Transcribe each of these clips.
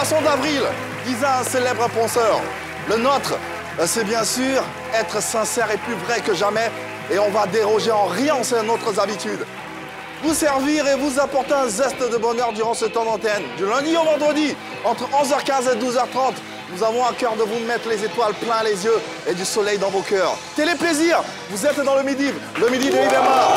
poisson d'avril, disait un célèbre penseur. Le nôtre, c'est bien sûr être sincère et plus vrai que jamais. Et on va déroger en rien à notre habitude. Vous servir et vous apporter un zeste de bonheur durant ce temps d'antenne. Du lundi au vendredi, entre 11h15 et 12h30, nous avons à cœur de vous mettre les étoiles plein les yeux et du soleil dans vos cœurs. Télé-plaisir, vous êtes dans le midi de Iberma.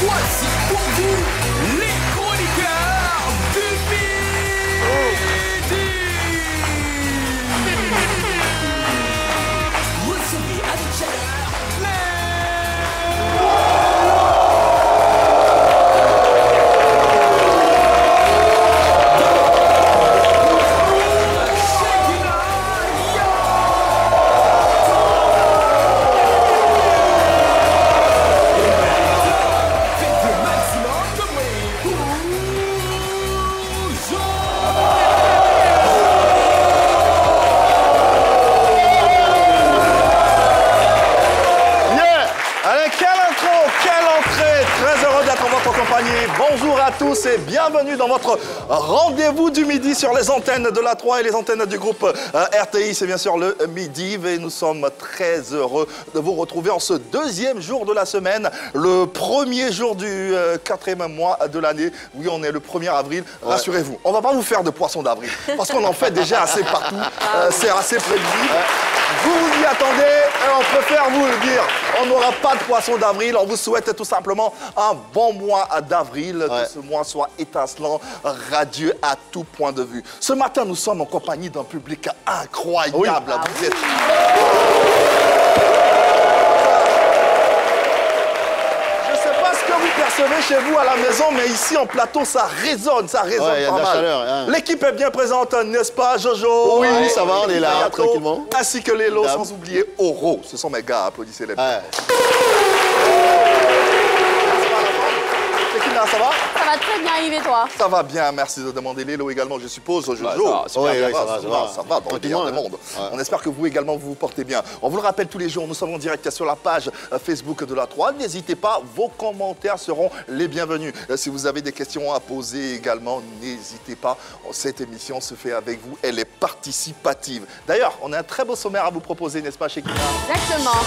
Voici pour vous les chroniqueurs du midi. Recevez avec chaleur Bonjour à tous et bienvenue dans votre rendez-vous du midi sur les antennes de la 3 et les antennes du groupe RTI. C'est bien sûr le midi et nous sommes très heureux de vous retrouver en ce deuxième jour de la semaine, le premier jour du quatrième mois de l'année. Oui, on est le 1er avril. Ouais. Rassurez-vous, on ne va pas vous faire de poisson d'avril parce qu'on en fait déjà assez partout. C'est assez prévisible. Vous vous y attendez et on préfère vous le dire. On n'aura pas de poisson d'avril. On vous souhaite tout simplement un bon mois d'avril. Que ce mois soit étincelant, radieux à tout point de vue. Ce matin, nous sommes en compagnie d'un public incroyable. Oui. Vous êtes... Vous percevez chez vous à la maison, mais ici en plateau, ça résonne pas mal. Chaleur, L'équipe est bien présente, n'est-ce pas, Jojo? Oui, ça va, on est là, tranquillement. Ainsi que Lélo, sans oublier Oro. Ce sont mes gars, applaudissez-les. Ça va? Ça va très bien, Yves, et toi? Ça va bien, merci de demander. Lélo également, je suppose. Jojo, ça va dans le meilleur des mondes. On espère que vous également, vous vous portez bien. On vous le rappelle tous les jours, nous sommes en direct sur la page Facebook de la 3. N'hésitez pas, vos commentaires seront les bienvenus. Si vous avez des questions à poser également, n'hésitez pas. Cette émission se fait avec vous, elle est participative. D'ailleurs, on a un très beau sommaire à vous proposer, n'est-ce pas, Shekina? Exactement.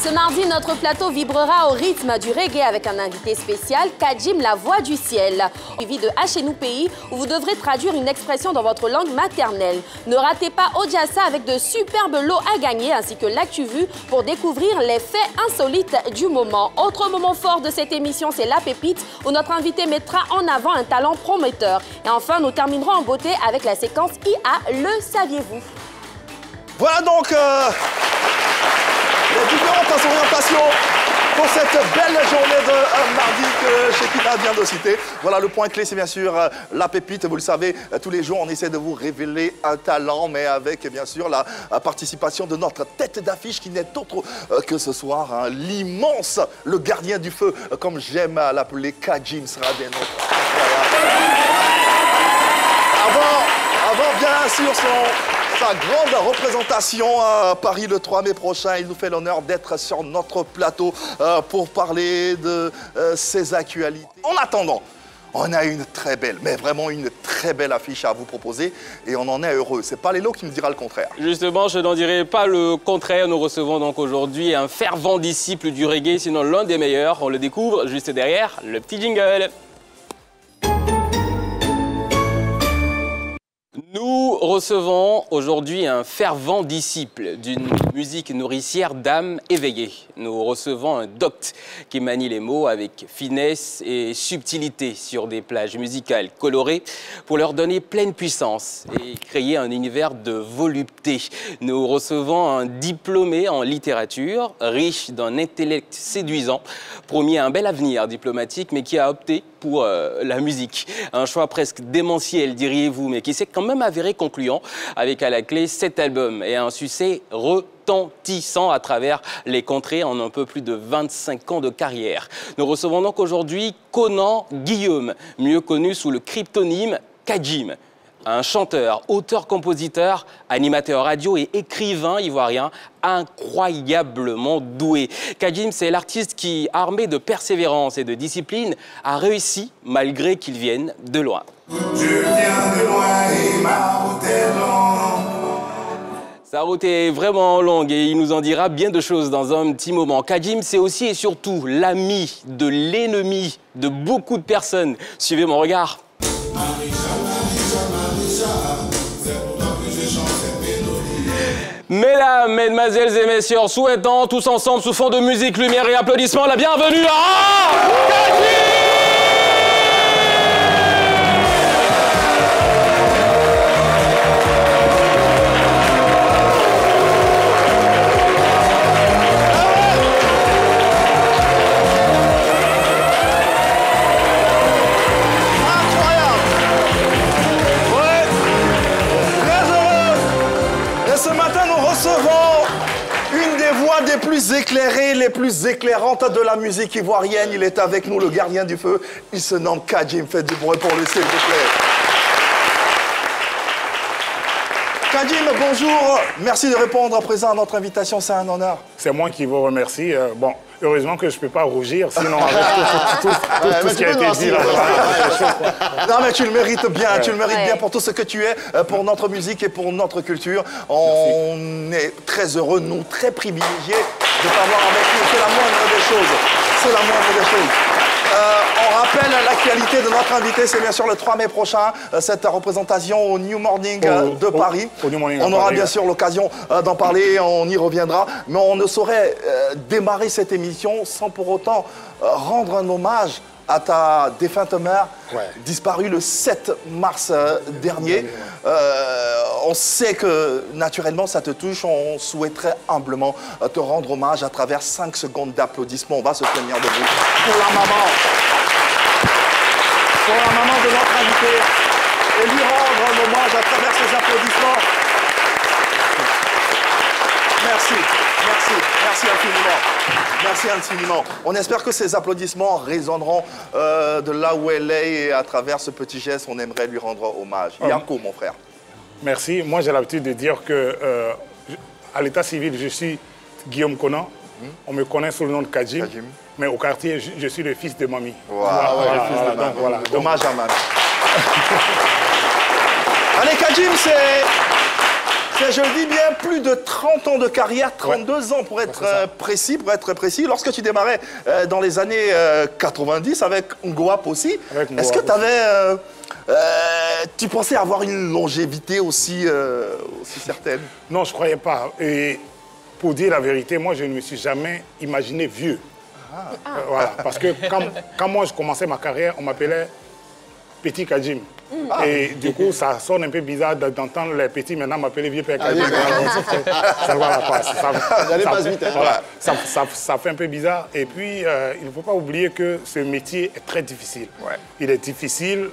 Ce mardi, notre plateau vibrera au rythme du reggae avec un invité spécial, Kajim, la voix du ciel, suivi de Hachenou Pays, où vous devrez traduire une expression dans votre langue maternelle. Ne ratez pas Odiassa avec de superbes lots à gagner, ainsi que l'actu vue pour découvrir les faits insolites du moment. Autre moment fort de cette émission, c'est La Pépite, où notre invité mettra en avant un talent prometteur. Et enfin, nous terminerons en beauté avec la séquence IA, le saviez-vous? Voilà donc les différentes orientations pour cette belle journée de mardi que Shekina vient de citer. Voilà, le point clé, c'est bien sûr la pépite. Vous le savez, tous les jours, on essaie de vous révéler un talent, mais avec, bien sûr, la participation de notre tête d'affiche qui n'est autre que ce soir, l'immense, le gardien du feu, comme j'aime à l'appeler, Kajim sera des nôtres. Avant, bien sûr, sa grande représentation à Paris le 3 mai prochain. Il nous fait l'honneur d'être sur notre plateau pour parler de ses actualités. En attendant, on a une très belle, mais vraiment une très belle affiche à vous proposer et on en est heureux. C'est pas Lélo qui me dira le contraire. Justement, je n'en dirai pas le contraire. Nous recevons donc aujourd'hui un fervent disciple du reggae, sinon l'un des meilleurs. On le découvre juste derrière le petit jingle. Nous recevons aujourd'hui un fervent disciple d'une musique nourricière d'âme éveillée. Nous recevons un docte qui manie les mots avec finesse et subtilité sur des plages musicales colorées pour leur donner pleine puissance et créer un univers de volupté. Nous recevons un diplômé en littérature, riche d'un intellect séduisant, promis un bel avenir diplomatique, mais qui a opté pour la musique. Un choix presque démentiel, diriez-vous, mais qui s'est quand même avéré concluant, avec à la clé 7 albums et un succès retentissant à travers les contrées en un peu plus de 25 ans de carrière. Nous recevons donc aujourd'hui Conan Guillaume, mieux connu sous le cryptonyme Kajim. un chanteur, auteur-compositeur, animateur radio et écrivain ivoirien incroyablement doué. Kadjim, c'est l'artiste qui, armé de persévérance et de discipline, a réussi malgré qu'il vienne de loin. Je viens de loin et ma route est longue. Sa route est vraiment longue et il nous en dira bien de choses dans un petit moment. Kadjim, c'est aussi et surtout l'ami de l'ennemi de beaucoup de personnes. Suivez mon regard. Mesdames, mesdemoiselles et messieurs, souhaitons tous ensemble, sous fond de musique, lumière et applaudissements, la bienvenue à Kadjim! Des plus éclairés, les plus éclairantes de la musique ivoirienne. Il est avec nous, le gardien du feu. Il se nomme Kadjim. Faites du bruit pour lui, s'il vous plaît. Kadjim, bonjour. Merci de répondre à présent à notre invitation. C'est un honneur. C'est moi qui vous remercie. Bon, heureusement que je ne peux pas rougir, sinon avec tout ce qui a été dit là. Non, mais tu le mérites bien. Tu le mérites bien pour tout ce que tu es, pour notre musique et pour notre culture. On est très heureux, nous, très privilégiés de t'avoir avec nous. C'est la moindre des choses. C'est la moindre des choses. On rappelle l'actualité de notre invité, c'est bien sûr le 3 mai prochain, cette représentation au New Morning de Paris. On aura bien sûr l'occasion d'en parler, on y reviendra, mais on ne saurait démarrer cette émission sans pour autant rendre un hommage à ta défunte mère, disparue le 7 mars dernier. On sait que naturellement ça te touche, on souhaiterait humblement te rendre hommage à travers 5 secondes d'applaudissements. On va se tenir debout pour la maman. Pour la maman de notre invité et lui rendre un hommage à travers ces applaudissements. Merci, merci, merci infiniment. Merci infiniment. On espère que ces applaudissements résonneront de là où elle est et à travers ce petit geste, on aimerait lui rendre hommage. Yanko, mon frère. Merci. Moi, j'ai l'habitude de dire que à l'état civil, je suis Guillaume Conan. On me connaît sous le nom de Kadjim. Mais au quartier, je suis le fils de mamie. Voilà, le fils de mamie. Voilà. Hommage à mamie. Allez, Kadjim, c'est, je le dis bien, plus de 30 ans de carrière, 32 ans pour être précis, très précis. Lorsque tu démarrais dans les années 90 avec Ngouap aussi, est-ce que tu avais... tu pensais avoir une longévité aussi certaine? Non, je ne croyais pas. Et pour dire la vérité, moi, je ne me suis jamais imaginé vieux. Voilà, parce que quand moi, je commençais ma carrière, on m'appelait Petit Kadjim. Et du coup, ça sonne un peu bizarre d'entendre les petits maintenant m'appeler Vieux Père Kadjim. Ça fait un peu bizarre. Et puis, il ne faut pas oublier que ce métier est très difficile. Il est difficile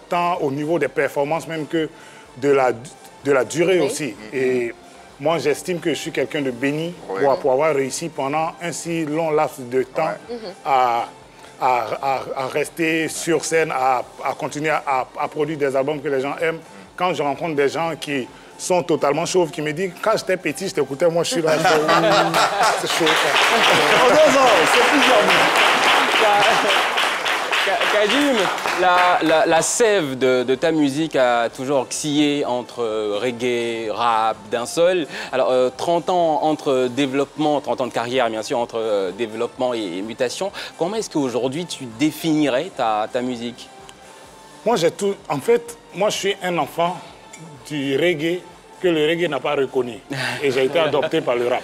tant au niveau des performances même que de la durée aussi. Et moi, j'estime que je suis quelqu'un de béni pour avoir réussi pendant un si long laps de temps à rester sur scène, à continuer à produire des albums que les gens aiment. Quand je rencontre des gens qui sont totalement chauves, qui me disent « Quand j'étais petit, je t'écoutais, moi je suis là. » C'est chaud. En 2 ans, c'est plusieurs mois. Kadjim, la sève de ta musique a toujours oscillé entre reggae, rap, dancehall. Alors, 30 ans entre développement, 30 ans de carrière, bien sûr, entre développement et mutation. Comment est-ce qu'aujourd'hui, tu définirais ta musique? Moi, en fait, moi, je suis un enfant du reggae que le reggae n'a pas reconnu. Et j'ai été adopté par le rap.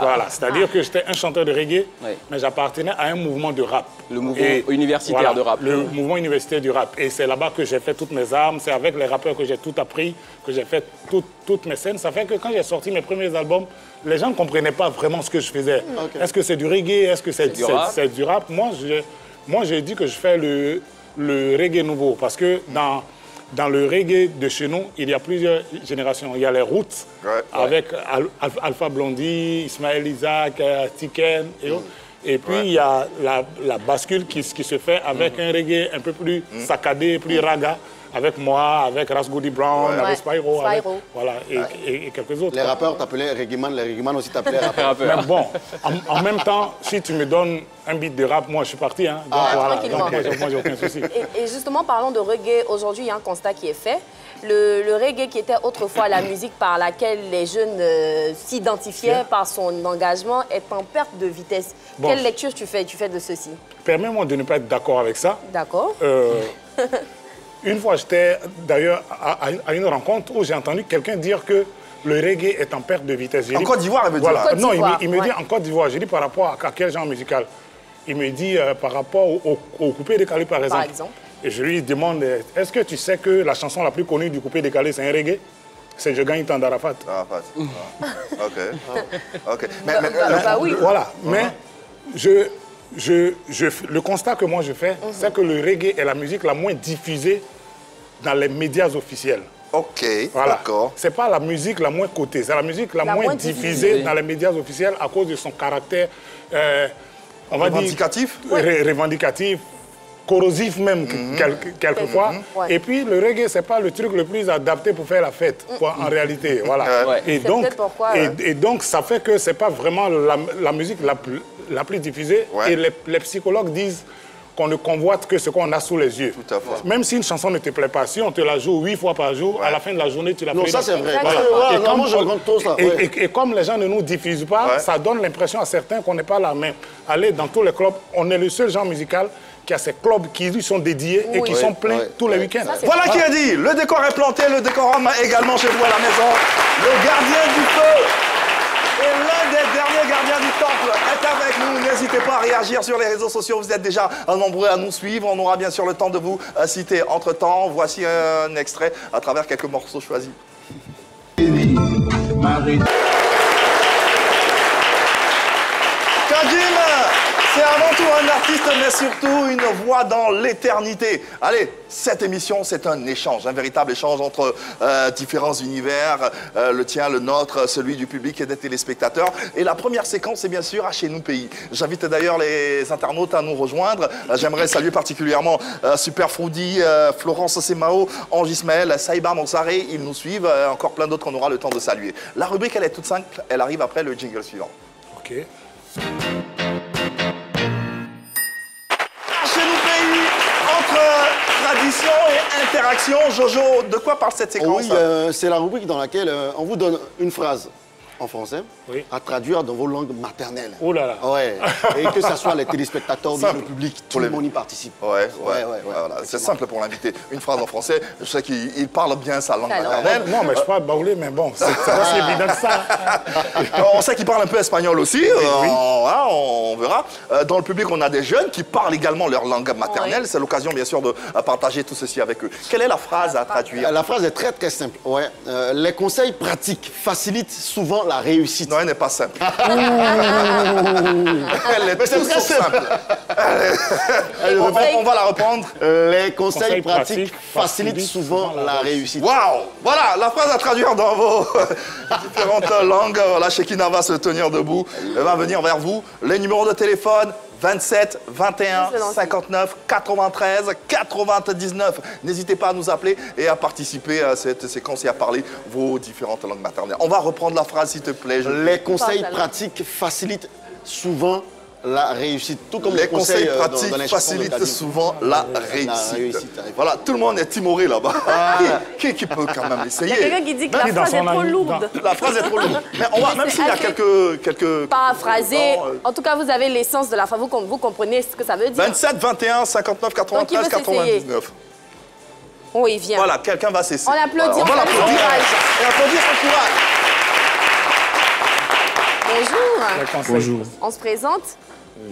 Voilà. C'est-à-dire que j'étais un chanteur de reggae, mais j'appartenais à un mouvement de rap. Le mouvement universitaire de rap. Le mouvement universitaire du rap. Et c'est là-bas que j'ai fait toutes mes armes. C'est avec les rappeurs que j'ai tout appris, que j'ai fait toutes mes scènes. Ça fait que quand j'ai sorti mes premiers albums, les gens ne comprenaient pas vraiment ce que je faisais. Est-ce que c'est du reggae? Est-ce que c'est du rap? Moi, j'ai dit que je fais le reggae nouveau. Parce que dans le reggae de chez nous, il y a plusieurs générations. Il y a les Roots, avec Alpha Blondy, Ismaël Isaac, Tiken et autres. Et puis, il y a la bascule qui se fait avec un reggae un peu plus saccadé, plus raga, avec moi, avec Ras Goody Brown, avec Spyro, avec, voilà, et quelques autres. Les rappeurs t'appelaient Reggaeman, les Reggaeman aussi t'appelaient rappeurs. Mais bon, en même temps, si tu me donnes un beat de rap, moi je suis parti. Hein, donc voilà, donc, moi j'ai aucun souci. Et justement, parlons de reggae. Aujourd'hui, il y a un constat qui est fait. Le reggae qui était autrefois la musique par laquelle les jeunes s'identifiaient par son engagement est en perte de vitesse. Bon. Quelle lecture tu fais de ceci? Permets-moi de ne pas être d'accord avec ça. D'accord. Une fois, j'étais d'ailleurs à une rencontre où j'ai entendu quelqu'un dire que le reggae est en perte de vitesse. En Côte d'Ivoire, elle veut dire. Non, il me dit en Côte d'Ivoire. J'ai dit par rapport à quel genre musical? Il me dit par rapport au coupé décalé, par exemple. Et je lui demande, est-ce que tu sais que la chanson la plus connue du coupé décalé, c'est un reggae? C'est Je gagne tant d'Arafat. Arafat. OK. Oui. Voilà. Mais le constat que moi je fais, c'est que le reggae est la musique la moins diffusée dans les médias officiels. OK, voilà. D'accord. C'est pas la musique la moins cotée, c'est la musique la moins diffusée dans les médias officiels à cause de son caractère, on va dire... Revendicatif, corrosif même, quelquefois. Et puis, le reggae, c'est pas le truc le plus adapté pour faire la fête, quoi, en réalité. Voilà. Et donc, ça fait que c'est pas vraiment la musique la plus diffusée. Et les psychologues disent qu'on ne convoite que ce qu'on a sous les yeux. Tout à fait. Même si une chanson ne te plaît pas, si on te la joue 8 fois par jour, à la fin de la journée, tu la plais. Non, ça c'est vrai. Et comme les gens ne nous diffusent pas, ça donne l'impression à certains qu'on n'est pas là. Mais aller dans tous les clubs, on est le seul genre musical qui a ces clubs qui lui sont dédiés et qui sont pleins tous les week-ends. Voilà qui est dit. Le décor est planté, le décorum également chez vous à la maison. Le gardien du feu et l'un des derniers gardiens du temple est avec nous. N'hésitez pas à réagir sur les réseaux sociaux. Vous êtes déjà nombreux à nous suivre. On aura bien sûr le temps de vous citer. Entre-temps, voici un extrait à travers quelques morceaux choisis. Kadjim, c'est avant tout un artiste, mais surtout une voix dans l'éternité. Allez, cette émission, c'est un échange, un véritable échange entre différents univers, le tien, le nôtre, celui du public et des téléspectateurs. Et la première séquence, c'est bien sûr à Chez nous pays. J'invite d'ailleurs les internautes à nous rejoindre. J'aimerais saluer particulièrement Super Foodie, Florence Semao, Ange Ismaël, Saïba Monsaré. Ils nous suivent, encore plein d'autres qu'on aura le temps de saluer. La rubrique, elle est toute simple, elle arrive après le jingle suivant. OK. Tradition et interaction. Jojo, de quoi parle cette séquence? Oui, c'est la rubrique dans laquelle on vous donne une phrase en français à traduire dans vos langues maternelles. Oh là là. Ouais. Et que ce soit les téléspectateurs, le public, tout le monde y participe. Voilà. C'est simple pour l'inviter. Une phrase en français. Je sais qu'il parle bien sa langue maternelle. Non, mais je parle baoulé, mais bon, c'est pas si évident que ça. On sait qu'il parle un peu espagnol aussi. On verra. Dans le public, on a des jeunes qui parlent également leur langue maternelle. C'est l'occasion, bien sûr, de partager tout ceci avec eux. Quelle est la phrase à traduire? La phrase est très, très simple. Les conseils pratiques facilitent souvent la réussite. Non, elle n'est pas simple. Elle est très simple. On va la reprendre. Les conseils pratiques facilitent souvent la réussite. Waouh! Voilà, la phrase à traduire dans vos différentes langues. Voilà, Shekina va se tenir debout. Elle va venir vers vous. Les numéros de téléphone, 27 21 59 93 99. N'hésitez pas à nous appeler et à participer à cette séquence et à parler vos différentes langues maternelles. On va reprendre la phrase, s'il te plaît. Les conseils pratiques facilitent souvent la réussite. Tout comme les conseils pratiques facilitent souvent la réussite. Voilà, tout le monde est timoré là-bas. Qui peut quand même essayer? Il y a quelqu'un qui dit que la phrase est trop lourde. La phrase est trop lourde. Mais on va, même s'il y a quelques paraphraser, en tout cas, vous avez l'essence de la phrase. Vous comprenez ce que ça veut dire. 27, 21, 59, 93, 99. Oui, viens. Voilà, quelqu'un va s'essayer. On l'applaudit. On va l'applaudir. Et applaudir son courage. Bonjour. Bonjour. On se présente.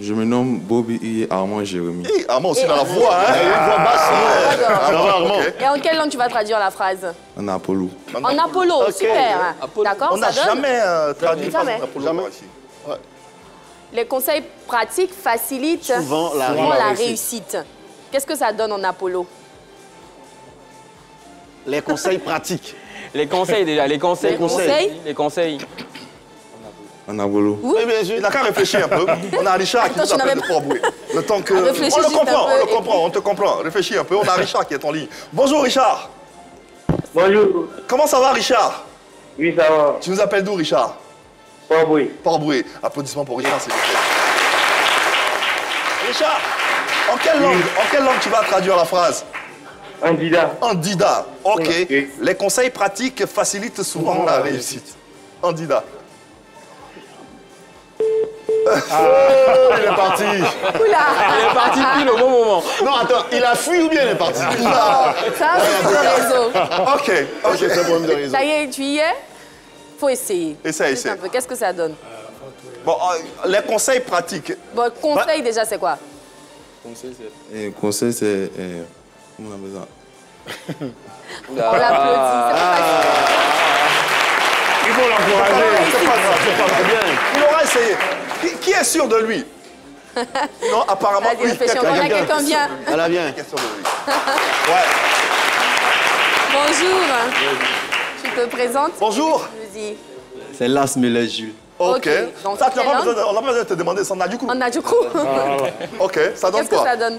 Je me nomme Bobby et Armand Jérémy. Armand aussi dans la voix, hein? Une voix basse. Armand. Et en quelle langue tu vas traduire la phrase? En Apollo. En Apollo, super. D'accord, on n'a jamais traduit en Apollo ici. Les conseils pratiques facilitent souvent la réussite. Qu'est-ce que ça donne en Apollo? Les conseils pratiques. Les conseils déjà, les conseils. Les conseils. En Apollo. Oui, bien sûr. Il n'a qu'à réfléchir un peu. On a Richard qui nous appelle de Port-Boué. Le temps que... Réfléchis On le juste comprend, un peu on le comprend, on te comprend. Réfléchis un peu, on a Richard qui est en ligne. Bonjour Richard. Bonjour. Comment ça va Richard? Oui, ça va. Tu nous appelles d'où Richard? Port-Boué. Port-Boué. Applaudissements pour Richard, s'il vous plaît. Richard, en quelle langue tu vas traduire la phrase? En Dida. En Dida. Ok. Oui. Les conseils pratiques facilitent souvent la réussite. En Dida. Il est parti. Oula. Il est parti pile au bon moment. Non, attends, il a fui ou bien il est parti? Ça, c'est le réseau. Ok, Ok, c'est un problème de réseau. Ça y est, tu y es? Faut essayer. Essaye, Juste un essaye. peu. Qu'est-ce que ça donne? Bon, les conseils pratiques. Bon, conseil déjà, c'est quoi? Et conseil, c'est... comment on appelle ça? On l'applaudit. C'est pas facile. Il faut l'encourager. C'est pas grave, c'est pas très bien. Il aura essayé. Qui est sûr de lui? Non, apparemment, Vas-y, réfléchis encore. Il y a quelqu'un bien. Elle a bien. Qui est sûr de lui? Ouais. Bonjour. Tu te présentes? Bonjour. Je dis. C'est Las Mele Jules. Ok. Donc, Ça, tu n'as quelle pas besoin langue? on n'a pas besoin de te demander ça. On a du coup. On a du coup. Ok, ça donne Qu'est-ce que quoi? ça donne?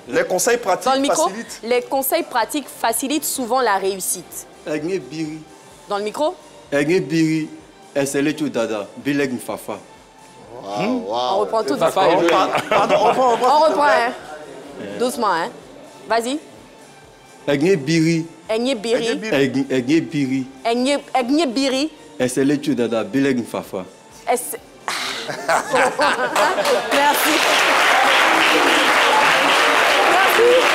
Les conseils pratiques Dans le micro, facilitent. les conseils pratiques facilitent souvent la réussite. Egne Biri. Dans le micro, Egne Biri. Esele Dada. Bileg Mfafa. on reprend tout. Papa est joli. Pardon, on reprend. On reprend, hein. Doucement, hein. Vas-y. Egne Biri. Egne biri. Egne Biri. Egne biri. Esele Dada. Bileg Mfafa. Merci. Merci.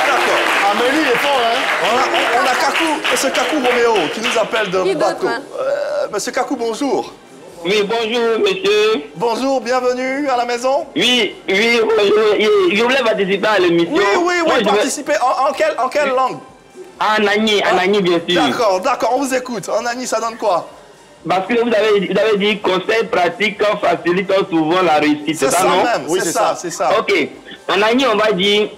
D'accord. Amélie est fort, hein? On a Kakou, Monsieur Kakou Roméo qui nous appelle de Qui d'autre, bateau. hein? Monsieur Kakou, bonjour. Oui, bonjour, monsieur. Bonjour, bienvenue à la maison. Oui, bonjour. Je voulais participer à l'émission. Oui, Moi, je veux- participez. En quelle langue? En Agni, bien sûr. D'accord, on vous écoute. En Agni, ça donne quoi? Parce que vous avez dit conseils pratiques facilitent souvent la réussite. C'est ça non? même, Oui, c'est c'est ça, ça. c'est ça. Ok. En Agni, on va dire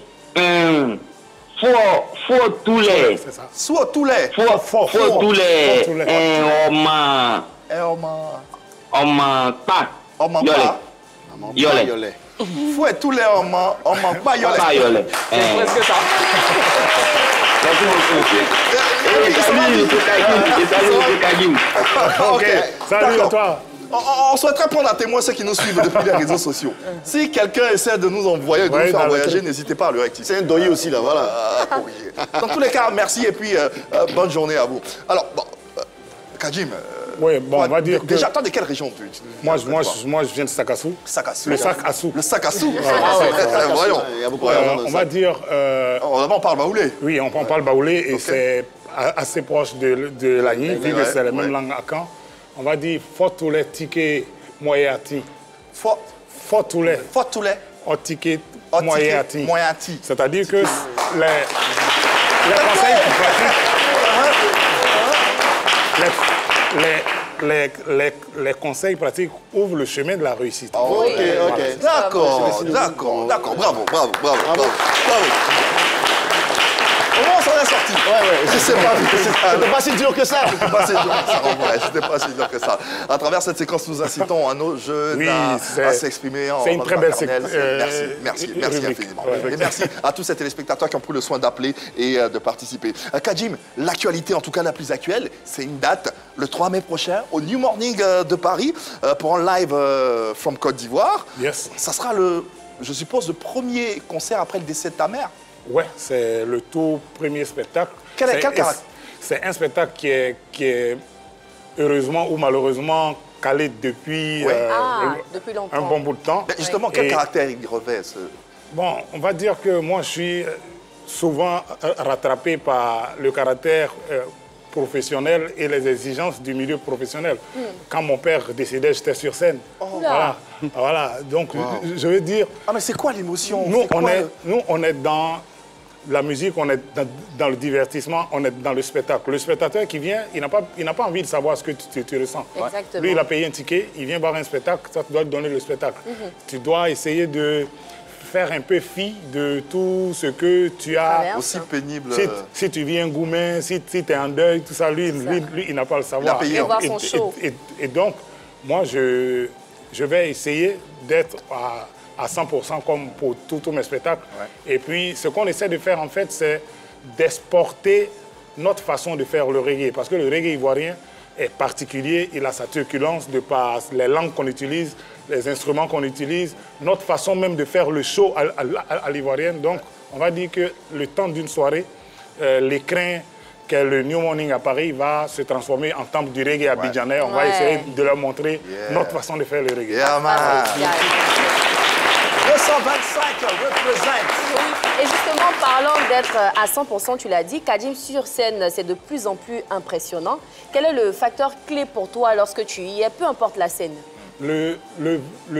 faut tous les. C'est ça. Soit tous les. Faut tous les. tous les. Et on m'en Pas. manque Yolé. pas. Yolé. Yolet. Fouet tous les, on manque pas. Yolé. Pas Yolé. C'est presque ça. Merci beaucoup, monsieur. Et salut, monsieur Kagim. Et salut, monsieur Kagim. Ok, Salut à d'accord. toi. On souhaiterait prendre à témoin ceux qui nous suivent depuis les réseaux sociaux. Si quelqu'un essaie de nous envoyer, de Ouais, nous faire dans le voyager, truc. n'hésitez pas à le rectifier. C'est un doyer aussi, là, voilà. Corriger. Dans tous les cas, merci et puis bonne journée à vous. Alors, bon, Kajim, Oui, bon, on va dire que... déjà, toi, de quelle région tu Moi, je viens de Sakassou. Sakassou. Le sac à sous. Le Sakassou. ouais. Voyons. Il y a beaucoup d'argent dans On ça. va dire... Là-bas, on parle baoulé. Oui, on parle baoulé et c'est assez proche de l'Agni, vu que Ouais, c'est la même ouais. langue à Caen. On va dire faut tous les tickets moyati. Faut tous les tickets moyati. Moyati. C'est-à-dire que les conseils pratiques, les conseils pratiques ouvrent le chemin de la réussite. Ok. D'accord. Bravo. Comment on s'en est sorti? Je sais pas. C'était pas si dur que ça. C'était pas si dur que ça, en vrai. C'était pas si dur que ça. À travers cette séquence, nous incitons à nos jeunes à s'exprimer en c'est une langue très belle maternelle. Merci rubrique. infiniment. Ouais. Et merci à tous ces téléspectateurs qui ont pris le soin d'appeler et de participer. Kajim, l'actualité, en tout cas la plus actuelle, c'est une date, le 3 mai prochain, au New Morning de Paris, pour un live from Côte d'Ivoire. Yes. Ça sera, je suppose, le premier concert après le décès de ta mère. Ouais, c'est le tout premier spectacle. Quel caractère? C'est un spectacle qui est heureusement ou malheureusement calé depuis, depuis longtemps. un bon bout de temps. Mais justement, quel caractère il revêt Bon, on va dire que moi, je suis souvent rattrapé par le caractère professionnel et les exigences du milieu professionnel. Quand mon père décédait, j'étais sur scène. Voilà. Donc, je veux dire... Ah, mais c'est quoi l'émotion? Nous, on est dans la musique, on est dans le divertissement, on est dans le spectacle. Le spectateur qui vient, il n'a pas envie de savoir ce que tu ressens. Exactement. Lui, il a payé un ticket, il vient voir un spectacle, toi, tu dois lui donner le spectacle. Tu dois essayer de faire un peu fi de tout ce que tu as. Aussi pénible. Si tu viens goumen, si tu es en deuil, tout ça, lui il n'a pas le savoir. Il a payé. voir son show. Et donc, moi, je vais essayer d'être à 100% comme pour tous mes spectacles. Ouais. Et puis, ce qu'on essaie de faire, en fait, c'est d'exporter notre façon de faire le reggae. Parce que le reggae ivoirien est particulier, il a sa turbulence de par les langues qu'on utilise, les instruments qu'on utilise, notre façon même de faire le show à l'ivoirienne. Donc, on va dire que le temps d'une soirée, l'écrin qu'est le New Morning à Paris va se transformer en temple du reggae abidjanais. On va essayer de leur montrer notre façon de faire le reggae. 225 représente. Et justement, parlant d'être à 100%, tu l'as dit, Kadjim sur scène, c'est de plus en plus impressionnant. Quel est le facteur clé pour toi lorsque tu y es, peu importe la scène? Le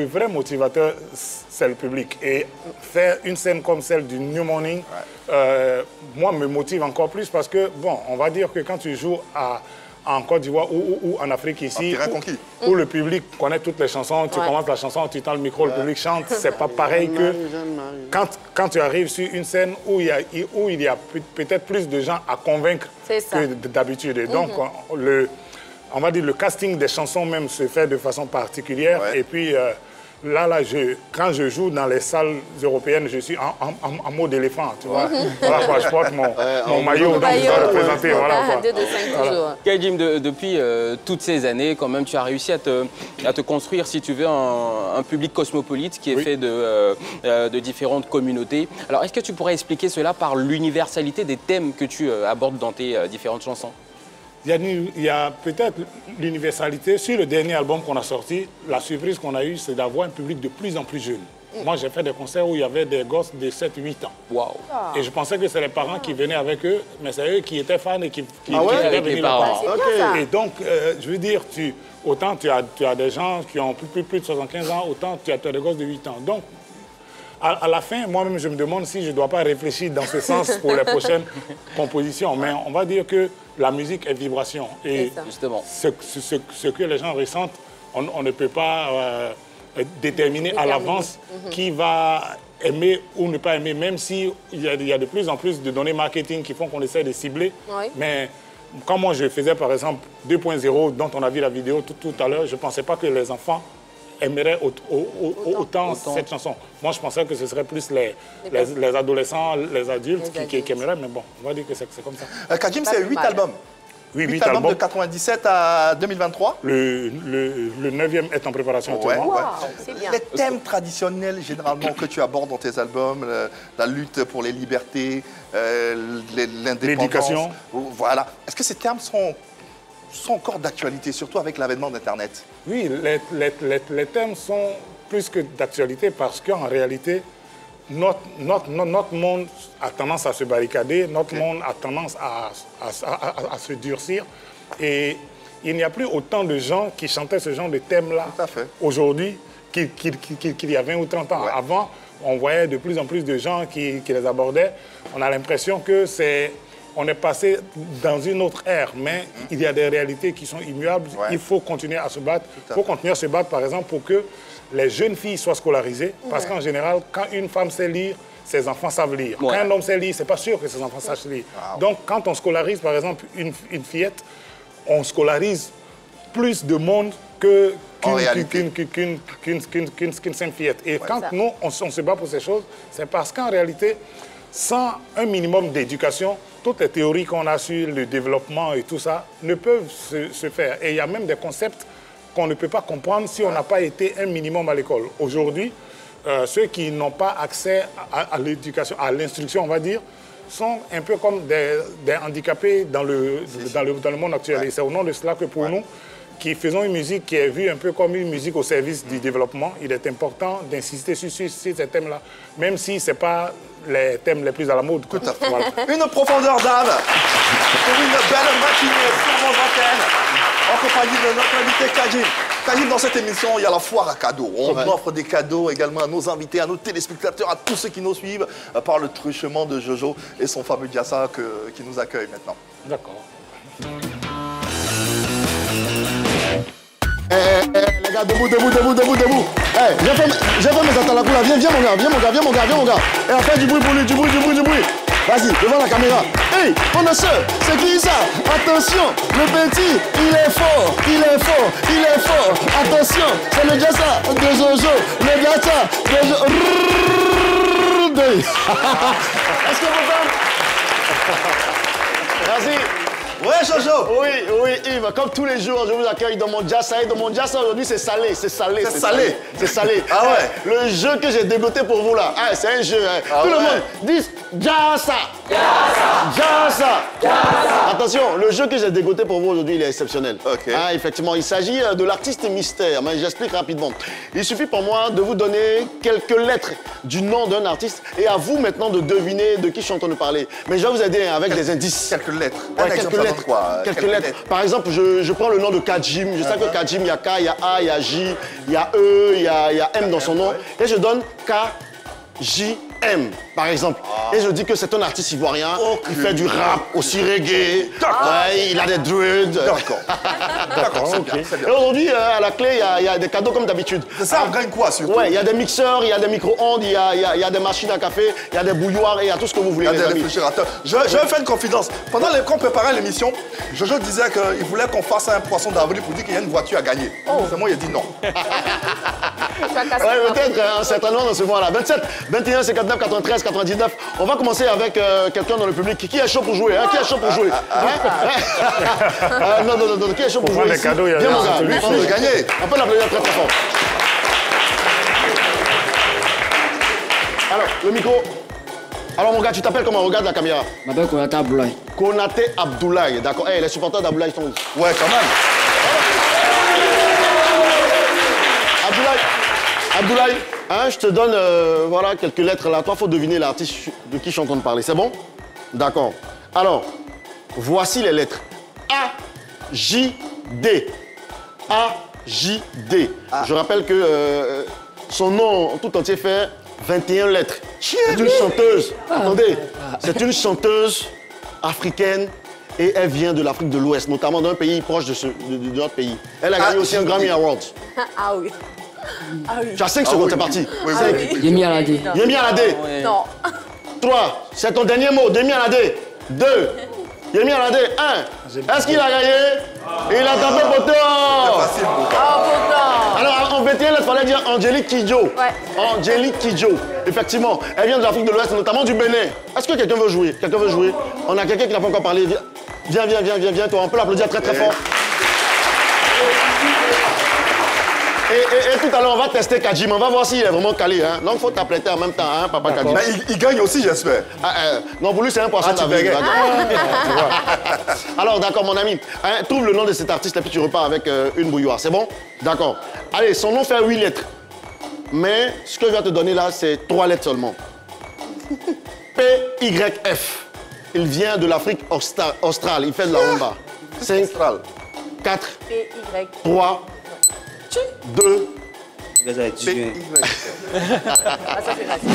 vrai motivateur, c'est le public. Et faire une scène comme celle du New Morning, moi, me motive encore plus parce que, bon, on va dire que quand tu joues en Côte d'Ivoire ou en Afrique ici, où le public connaît toutes les chansons, tu commences la chanson, tu tends le micro, le public chante, c'est pas pareil que quand tu arrives sur une scène où il y a peut-être plus de gens à convaincre que d'habitude. Et donc, on va dire le casting des chansons même se fait de façon particulière. Et puis quand je joue dans les salles européennes, je suis en mode éléphant, tu vois. Voilà quoi, je porte mon maillot, donc je dois représenter. Voilà quoi. 2 de 5 toujours. Kadjim, depuis toutes ces années, quand même, tu as réussi à te construire, si tu veux, un public cosmopolite qui est fait de différentes communautés. Alors, est-ce que tu pourrais expliquer cela par l'universalité des thèmes que tu abordes dans tes différentes chansons? Il y a peut-être l'universalité. Sur le dernier album qu'on a sorti, la surprise qu'on a eue, c'est d'avoir un public de plus en plus jeune. Moi, j'ai fait des concerts où il y avait des gosses de 7-8 ans. Wow. Et je pensais que c'est les parents qui venaient avec eux, mais c'est eux qui étaient fans et qui avec les parents. Et donc, je veux dire, autant tu as des gens qui ont plus de 75 ans, autant tu as des gosses de 8 ans. Donc, à la fin, moi-même, je me demande si je ne dois pas réfléchir dans ce sens pour les prochaines compositions. Mais on va dire que la musique est vibration. Et justement, ce que les gens ressentent, on ne peut pas déterminer à l'avance qui va aimer ou ne pas aimer, même s'il y a de plus en plus de données marketing qui font qu'on essaie de cibler. Mais quand moi, je faisais, par exemple, 2.0, dont on a vu la vidéo tout à l'heure, je ne pensais pas que les enfants aimeraient autant cette chanson. Moi, je pensais que ce serait plus les adolescents, les adultes qui aimeraient, mais bon, on va dire que c'est comme ça. Kadjim, c'est 8 albums. Oui, 8 albums de 97 à 2023. Le 9e est en préparation actuellement. Wow, c'est bien. Les thèmes traditionnels, généralement, que tu abordes dans tes albums, la lutte pour les libertés, l'indépendance. L'éducation. Voilà. Est-ce que ces termes sont encore d'actualité, surtout avec l'avènement d'Internet? Oui, les thèmes sont plus que d'actualité parce qu'en réalité, notre monde a tendance à se barricader, notre monde a tendance à se durcir. Et il n'y a plus autant de gens qui chantaient ce genre de thèmes-là aujourd'hui qu'il y a 20 ou 30 ans. Avant, on voyait de plus en plus de gens qui les abordaient. On a l'impression que on est passé dans une autre ère, mais il y a des réalités qui sont immuables. Il faut continuer à se battre. Il faut continuer à se battre, par exemple, pour que les jeunes filles soient scolarisées. Parce qu'en général, quand une femme sait lire, ses enfants savent lire. Quand un homme sait lire, c'est pas sûr que ses enfants sachent lire. Donc, quand on scolarise, par exemple, une fillette, on scolarise plus de monde qu'une simple fillette. Et quand nous, on se bat pour ces choses, c'est parce qu'en réalité, sans un minimum d'éducation, toutes les théories qu'on a sur le développement et tout ça ne peuvent se faire. Et il y a même des concepts qu'on ne peut pas comprendre si on n'a pas été un minimum à l'école. Aujourd'hui, ceux qui n'ont pas accès à l'éducation, à l'instruction, on va dire, sont un peu comme des handicapés dans le monde actuel. Et c'est au nom de cela que pour nous, qui faisons une musique qui est vue un peu comme une musique au service du développement, il est important d'insister sur ces thèmes-là, même si ce n'est pas les thèmes les plus à la mode. Tout à fait. Voilà. Une profondeur d'âme pour une belle matinée sur nos antennes, en compagnie de notre invité Kadjim. Kadjim, dans cette émission, il y a la foire à cadeaux. On offre des cadeaux également à nos invités, à nos téléspectateurs, à tous ceux qui nous suivent par le truchement de Jojo et son fameux Diassa qui nous accueille maintenant. D'accord. Les gars, debout. J'ai fait mes atalakou là. Viens mon gars. Et on fait du bruit pour lui, du bruit. Vas-y, devant la caméra. Hey, on a ça. C'est qui ça? Attention, le petit, il est fort, il est fort, il est fort. Attention, c'est le Jassa de Jojo, le Jassa de Jojo. Est-ce que vous faites? Merci. Ouais, Jojo. Oui, Yves, comme tous les jours, je vous accueille dans mon Jassa. Et dans mon Jassa, aujourd'hui, c'est salé, c'est salé. C'est salé. C'est salé. Ah ouais. Le jeu que j'ai dégoté pour vous là, c'est un jeu. Ah Tout le ouais. monde dit Jassa. Jassa. Attention, le jeu que j'ai dégoté pour vous aujourd'hui, il est exceptionnel. Ok. Effectivement, il s'agit de l'artiste mystère. Mais j'explique rapidement. Il suffit pour moi de vous donner quelques lettres du nom d'un artiste et à vous maintenant de deviner de qui je suis en train de parler. Mais je vais vous aider avec des indices. Quelques lettres. Ouais, Un exemple, quelques ça lettres. donne quoi? Quelques lettres. Par exemple, je prends le nom de Kajim. Je sais que Kajim, il y a K, il y a A, il y a J, il y a E, il y a M dans son nom. Et je donne K-J-M, par exemple. Et je dis que c'est un artiste ivoirien. Il fait du rap, aussi reggae. Ouais, il a des druids. D'accord. D'accord, c'est bien, c'est Et bien. aujourd'hui, à la clé, il y a des cadeaux comme d'habitude. C'est ça, on gagne quoi surtout? Ouais, il y a des mixeurs, il y a des micro-ondes, il y a des machines à café, il y a des bouilloires et il y a tout ce que vous voulez, Il y a les des amis. réfrigérateurs. Je vais faire une confidence. Pendant qu'on préparait l'émission, Jojo disait qu'il voulait qu'on fasse un poisson d'avril pour dire qu'il y a une voiture à gagner. C'est moi, il a dit non. Ouais, peut-être, certainement dans ce mois-là. 27, 21, 59, 93, 99. On va commencer avec quelqu'un dans le public. Qui est chaud pour jouer? Qui est chaud pour jouer? Non, qui est chaud pour jouer? les ici? cadeaux, il y a Viens, rien, mon gars. c'est lui. Lui, On veut gagner. On peut l'applaudir très très fort. Alors, le micro. Alors, mon gars, tu t'appelles comment? Regarde la caméra. Je m'appelle Konate Abdoulaye. Konate Abdoulaye, d'accord. Hey, les supporters d'Abdoulaye sont où? Ouais, quand même. Abdoulaye, hein, je te donne voilà, quelques lettres là. Toi, il faut deviner l'artiste de qui je suis en train de parler. C'est bon? D'accord. Alors, voici les lettres. A-J-D. A-J-D. Je rappelle que son nom tout entier fait 21 lettres. C'est une chanteuse. Attendez, c'est une chanteuse africaine et elle vient de l'Afrique de l'Ouest, notamment d'un pays proche de notre pays. Elle a gagné aussi un Grammy Award. Ah oui. Ah oui. Tu as 5 secondes, c'est parti. Oui, Cinq. Yemi Alade. Yemi Alade. Non. 3, c'est ton dernier mot. Yemi Alade. 2, Yemi Alade. 1. Est-ce qu'il a gagné? Il a tapé poteau. Facile, Bouba. Oh, pourtant. Alors, en 21, il fallait dire Angélique Kidjo. Ouais. Angélique Kidjo. Effectivement, elle vient de l'Afrique de l'Ouest, notamment du Bénin. Est-ce que quelqu'un veut jouer? Quelqu'un veut jouer? On a quelqu'un qui n'a pas encore parlé. Viens, toi. On peut l'applaudir très très fort. Et tout à l'heure, on va tester Kajim. On va voir s'il est vraiment calé. Hein. Donc, il faut t'apprêter en même temps, hein, papa Kajim. Mais il gagne aussi, j'espère. Non, pour lui, c'est un poisson tu d'avril. verrais. Alors, d'accord, mon ami. Hein, trouve le nom de cet artiste et puis tu repars avec une bouilloire. C'est bon? D'accord. Allez, son nom fait 8 lettres. Mais ce que je vais te donner là, c'est 3 lettres seulement. P-Y-F. Il vient de l'Afrique australe. Il fait de la rumba. 5, 4, P-Y. 3, 2, Ah, ça, c'est facile.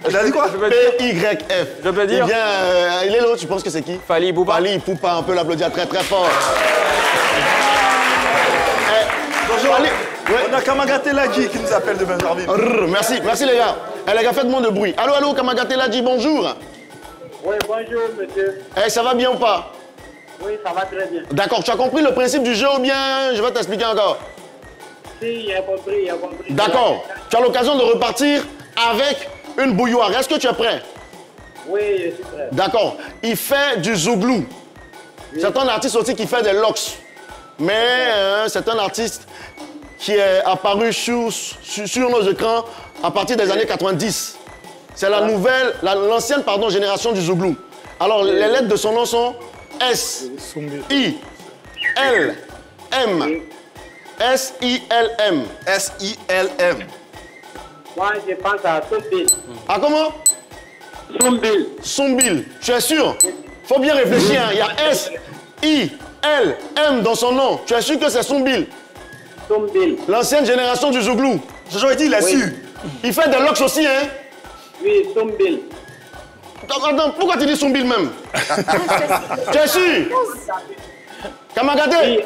Il a dit quoi? P-Y-F. Je peux dire? Il vient, il est l'autre, tu penses que c'est qui? Fally Ipupa. Fally Ipupa, on peut l'applaudir très très fort. Bonjour. Fally, ouais. On a Kamagaté Ladji qui nous appelle de Benjarville. Merci les gars. Les gars, faites-moi de bruit. Allô, Kamagaté Ladji, bonjour. Oui, bonjour, monsieur. Ça va bien ou pas? Oui, ça va très bien. D'accord, tu as compris le principe du jeu ou bien je vais t'expliquer encore? Si, il a compris. D'accord. Tu as l'occasion de repartir avec une bouilloire. Est-ce que tu es prêt? Oui, je suis prêt. D'accord. Il fait du zouglou. Oui. C'est un artiste aussi qui fait des locks. Mais c'est un artiste qui est apparu sur nos écrans à partir des années 90. C'est la nouvelle, l'ancienne génération du zouglou. Alors, les lettres de son nom sont S, I, L, M. S-I-L-M. S-I-L-M. Moi, je pense à Sombil. Ah, comment? Sombil. Sombil. Tu es sûr? Faut bien réfléchir. Hein. Il y a S-I-L-M dans son nom. Tu es sûr que c'est Sombil? Sombil. L'ancienne génération du zouglou. J'aurais dit, il a su. Il fait des locks aussi, hein? Oui, Sombil. Attends, pourquoi tu dis Sombil même? Tu es sûr? Kamagaté?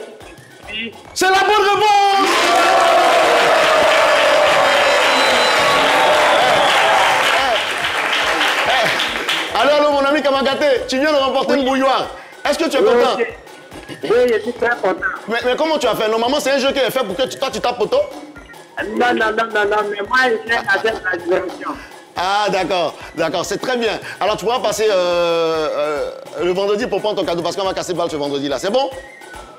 Oui. C'est la bonne réponse! Allô, mon ami, ami Kamagaté, tu viens de remporter une bouilloire. Est-ce que tu es content? Oui, je suis très content. Mais comment tu as fait? Normalement, c'est un jeu qui est fait pour que toi, tu tapes poteau? Non, mais moi, je suis avec la direction. Ah, d'accord, c'est très bien. Alors, tu pourras passer le vendredi pour prendre ton cadeau parce qu'on va casser balle ce vendredi-là. C'est bon?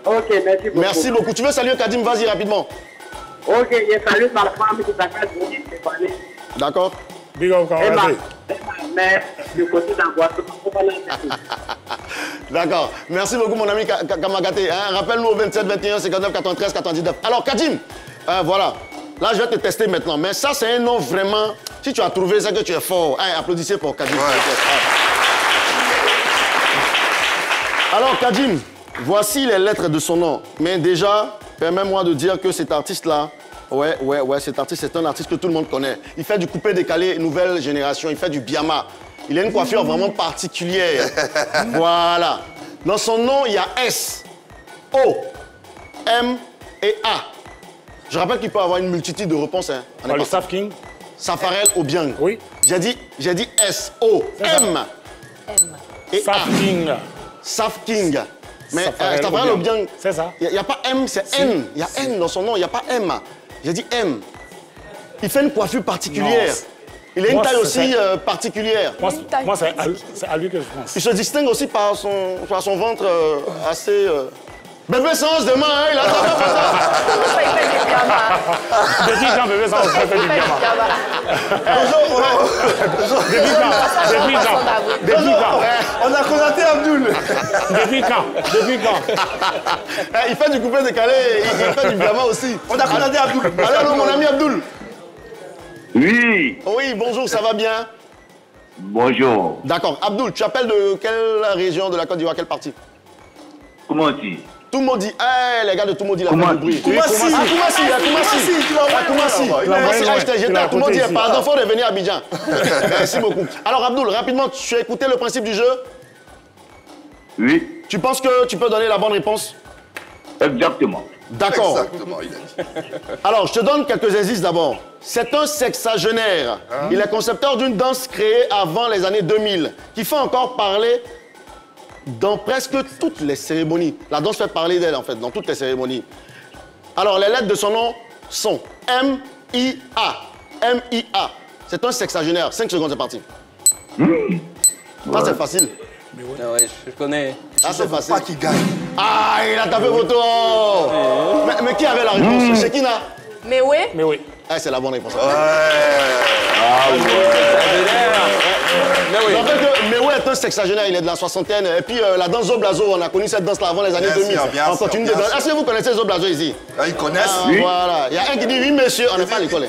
Ok, merci beaucoup. Merci beaucoup. Tu veux saluer Kadim? Vas-y, rapidement. Ok, je salue ma femme qui s'appelle Denis Stéphanie. D'accord. Big up, Et ma mère du côté d'Angoissou. D'accord. Merci beaucoup, mon ami Kamagaté. Hein? Rappelle-nous au 27 21 59 93 99. Alors, Kadim, voilà. Là, je vais te tester maintenant. Mais ça, c'est un nom vraiment... Si tu as trouvé, c'est que tu es fort. Hein, applaudissez pour Kadim. Ouais. Alors, Kadim, voici les lettres de son nom. Mais déjà, permets-moi de dire que cet artiste-là, cet artiste, c'est un artiste que tout le monde connaît. Il fait du coupé-décalé, nouvelle génération. Il fait du biama. Il a une coiffure vraiment particulière. Voilà. Dans son nom, il y a S, O, M et A. Je rappelle qu'il peut avoir une multitude de réponses. Hein. Le Saf King. Safarel Obiang. Oui. J'ai dit S, O, M et Saf King. Saf King. Mais Safarel Obiang, c'est ça. Il n'y a pas M, c'est N. Il y a N dans son nom, il n'y a pas M. J'ai dit M. Il fait une coiffure particulière. Non, il a une taille aussi particulière. Moi, c'est à lui que je pense. Il se distingue aussi par son ventre assez... Bébé Sans demain, hein, il a tapé pour ça. Il fait du pyjama. Depuis quand Bébé Sans fait du pyjama? Depuis quand? On a contacté Abdoul. Depuis quand? Il fait du coupé décalé, il fait du pyjama aussi. On a contacté Abdoul. Alors, mon ami Abdoul. Oui. Oui, bonjour, ça va bien? Bonjour. D'accord. Abdoul, tu appelles de quelle région de la Côte d'Ivoire, quelle partie? Comment tu? Toumaudi. Eh, les gars de Toumaudi, la fait du bruit. Koumassi. J'étais à Toumaudi, pardon, il faut revenir à Abidjan. Merci beaucoup. Alors, Abdoul, rapidement, tu as écouté le principe du jeu? Oui. Tu penses que tu peux donner la bonne réponse? Exactement. D'accord. Exactement, il a dit. Alors, je te donne quelques indices d'abord. C'est un sexagénaire. Il est concepteur d'une danse créée avant les années 2000, qui fait encore parler dans presque toutes les cérémonies. La danse fait parler d'elle, en fait, dans toutes les cérémonies. Alors, les lettres de son nom sont M-I-A. M-I-A. C'est un sexagénaire. 5 secondes, c'est parti. Ça, c'est facile. Ah ouais, je connais. Ah, c'est facile. Pas qui gagne. Ah, il a tapé photo. Mais qui avait la réponse? C'est qui là? Mais oui. Ah, c'est la bonne réponse. Mewe est un sexagénaire, il est de la soixantaine. Et puis la danse Zoblazo, on a connu cette danse-là avant les années 2000. On continue de danser. Est-ce que vous connaissez Zoblazo ici? Ils connaissent. Voilà. Il y a un qui dit oui, monsieur. On n'est pas à l'école.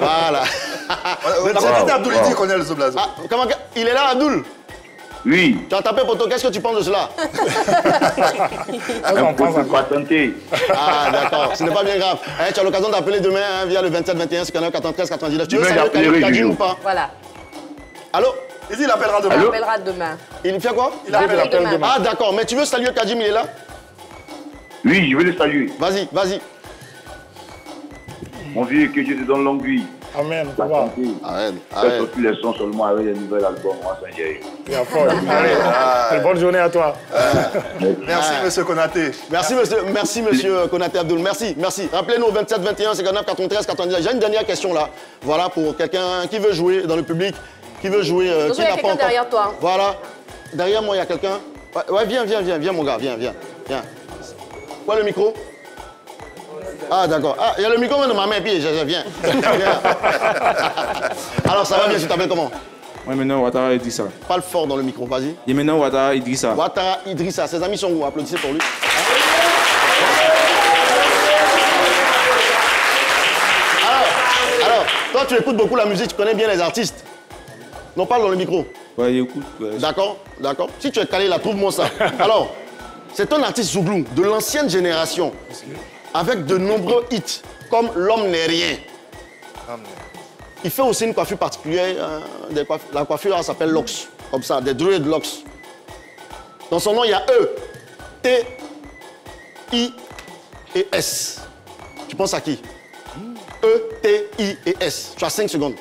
Voilà. On a contacté Abdoul, il dit qu'il connaît le Zoblazo. Comment il est là, Abdoul? Oui. Tu as tapé poteau, qu'est-ce que tu penses de cela? On va tenter. Ah, d'accord, ce n'est pas bien grave. Tu as l'occasion d'appeler demain via le 27 21 59 93 99. Tu veux saluer Kadim ou pas? Voilà. Allô? Il dit qu'il appellera demain. Il appellera demain. Il fait quoi? Il appellera demain. Ah, d'accord, mais tu veux saluer Kadim, il est là? Oui, je vais le saluer. Vas-y. Mon vieux, que Dieu te donne longue vie. Amen. Amen. Fais sortir les sons seulement avec les nouveaux albums. Allez, bonne journée à toi. Merci, monsieur Konaté. Merci, monsieur Konaté Abdoul. Merci. Rappelez-nous au 27 21 59 93 99. J'ai une dernière question là. Voilà, pour quelqu'un qui veut jouer dans le public, qui veut jouer. Il y a quelqu'un derrière toi. Voilà. Derrière moi, il y a quelqu'un. Ouais, viens, mon gars, viens. Où est le micro? Ah, d'accord. Ah, il y a le micro de ma main, puis je viens. Alors, ça va bien, tu t'appelles comment? Moi, maintenant, Ouattara Idrissa. Parle fort dans le micro, vas-y. Et maintenant, Ouattara Idrissa. Ouattara Idrissa, ses amis sont où? Applaudissez pour lui. Alors, toi, tu écoutes beaucoup la musique, tu connais bien les artistes. Non, parle dans le micro. Ouais, j'écoute. Ouais. D'accord. Si tu es calé là, trouve-moi ça. Alors, c'est un artiste zouglou de l'ancienne génération, avec de nombreux hits, comme L'homme n'est rien. Il fait aussi une coiffure particulière. La coiffure s'appelle locks, comme ça, des dreadlocks. Dans son nom, il y a E, T, I et S. Tu penses à qui? E, T, I et S. Tu as 5 secondes.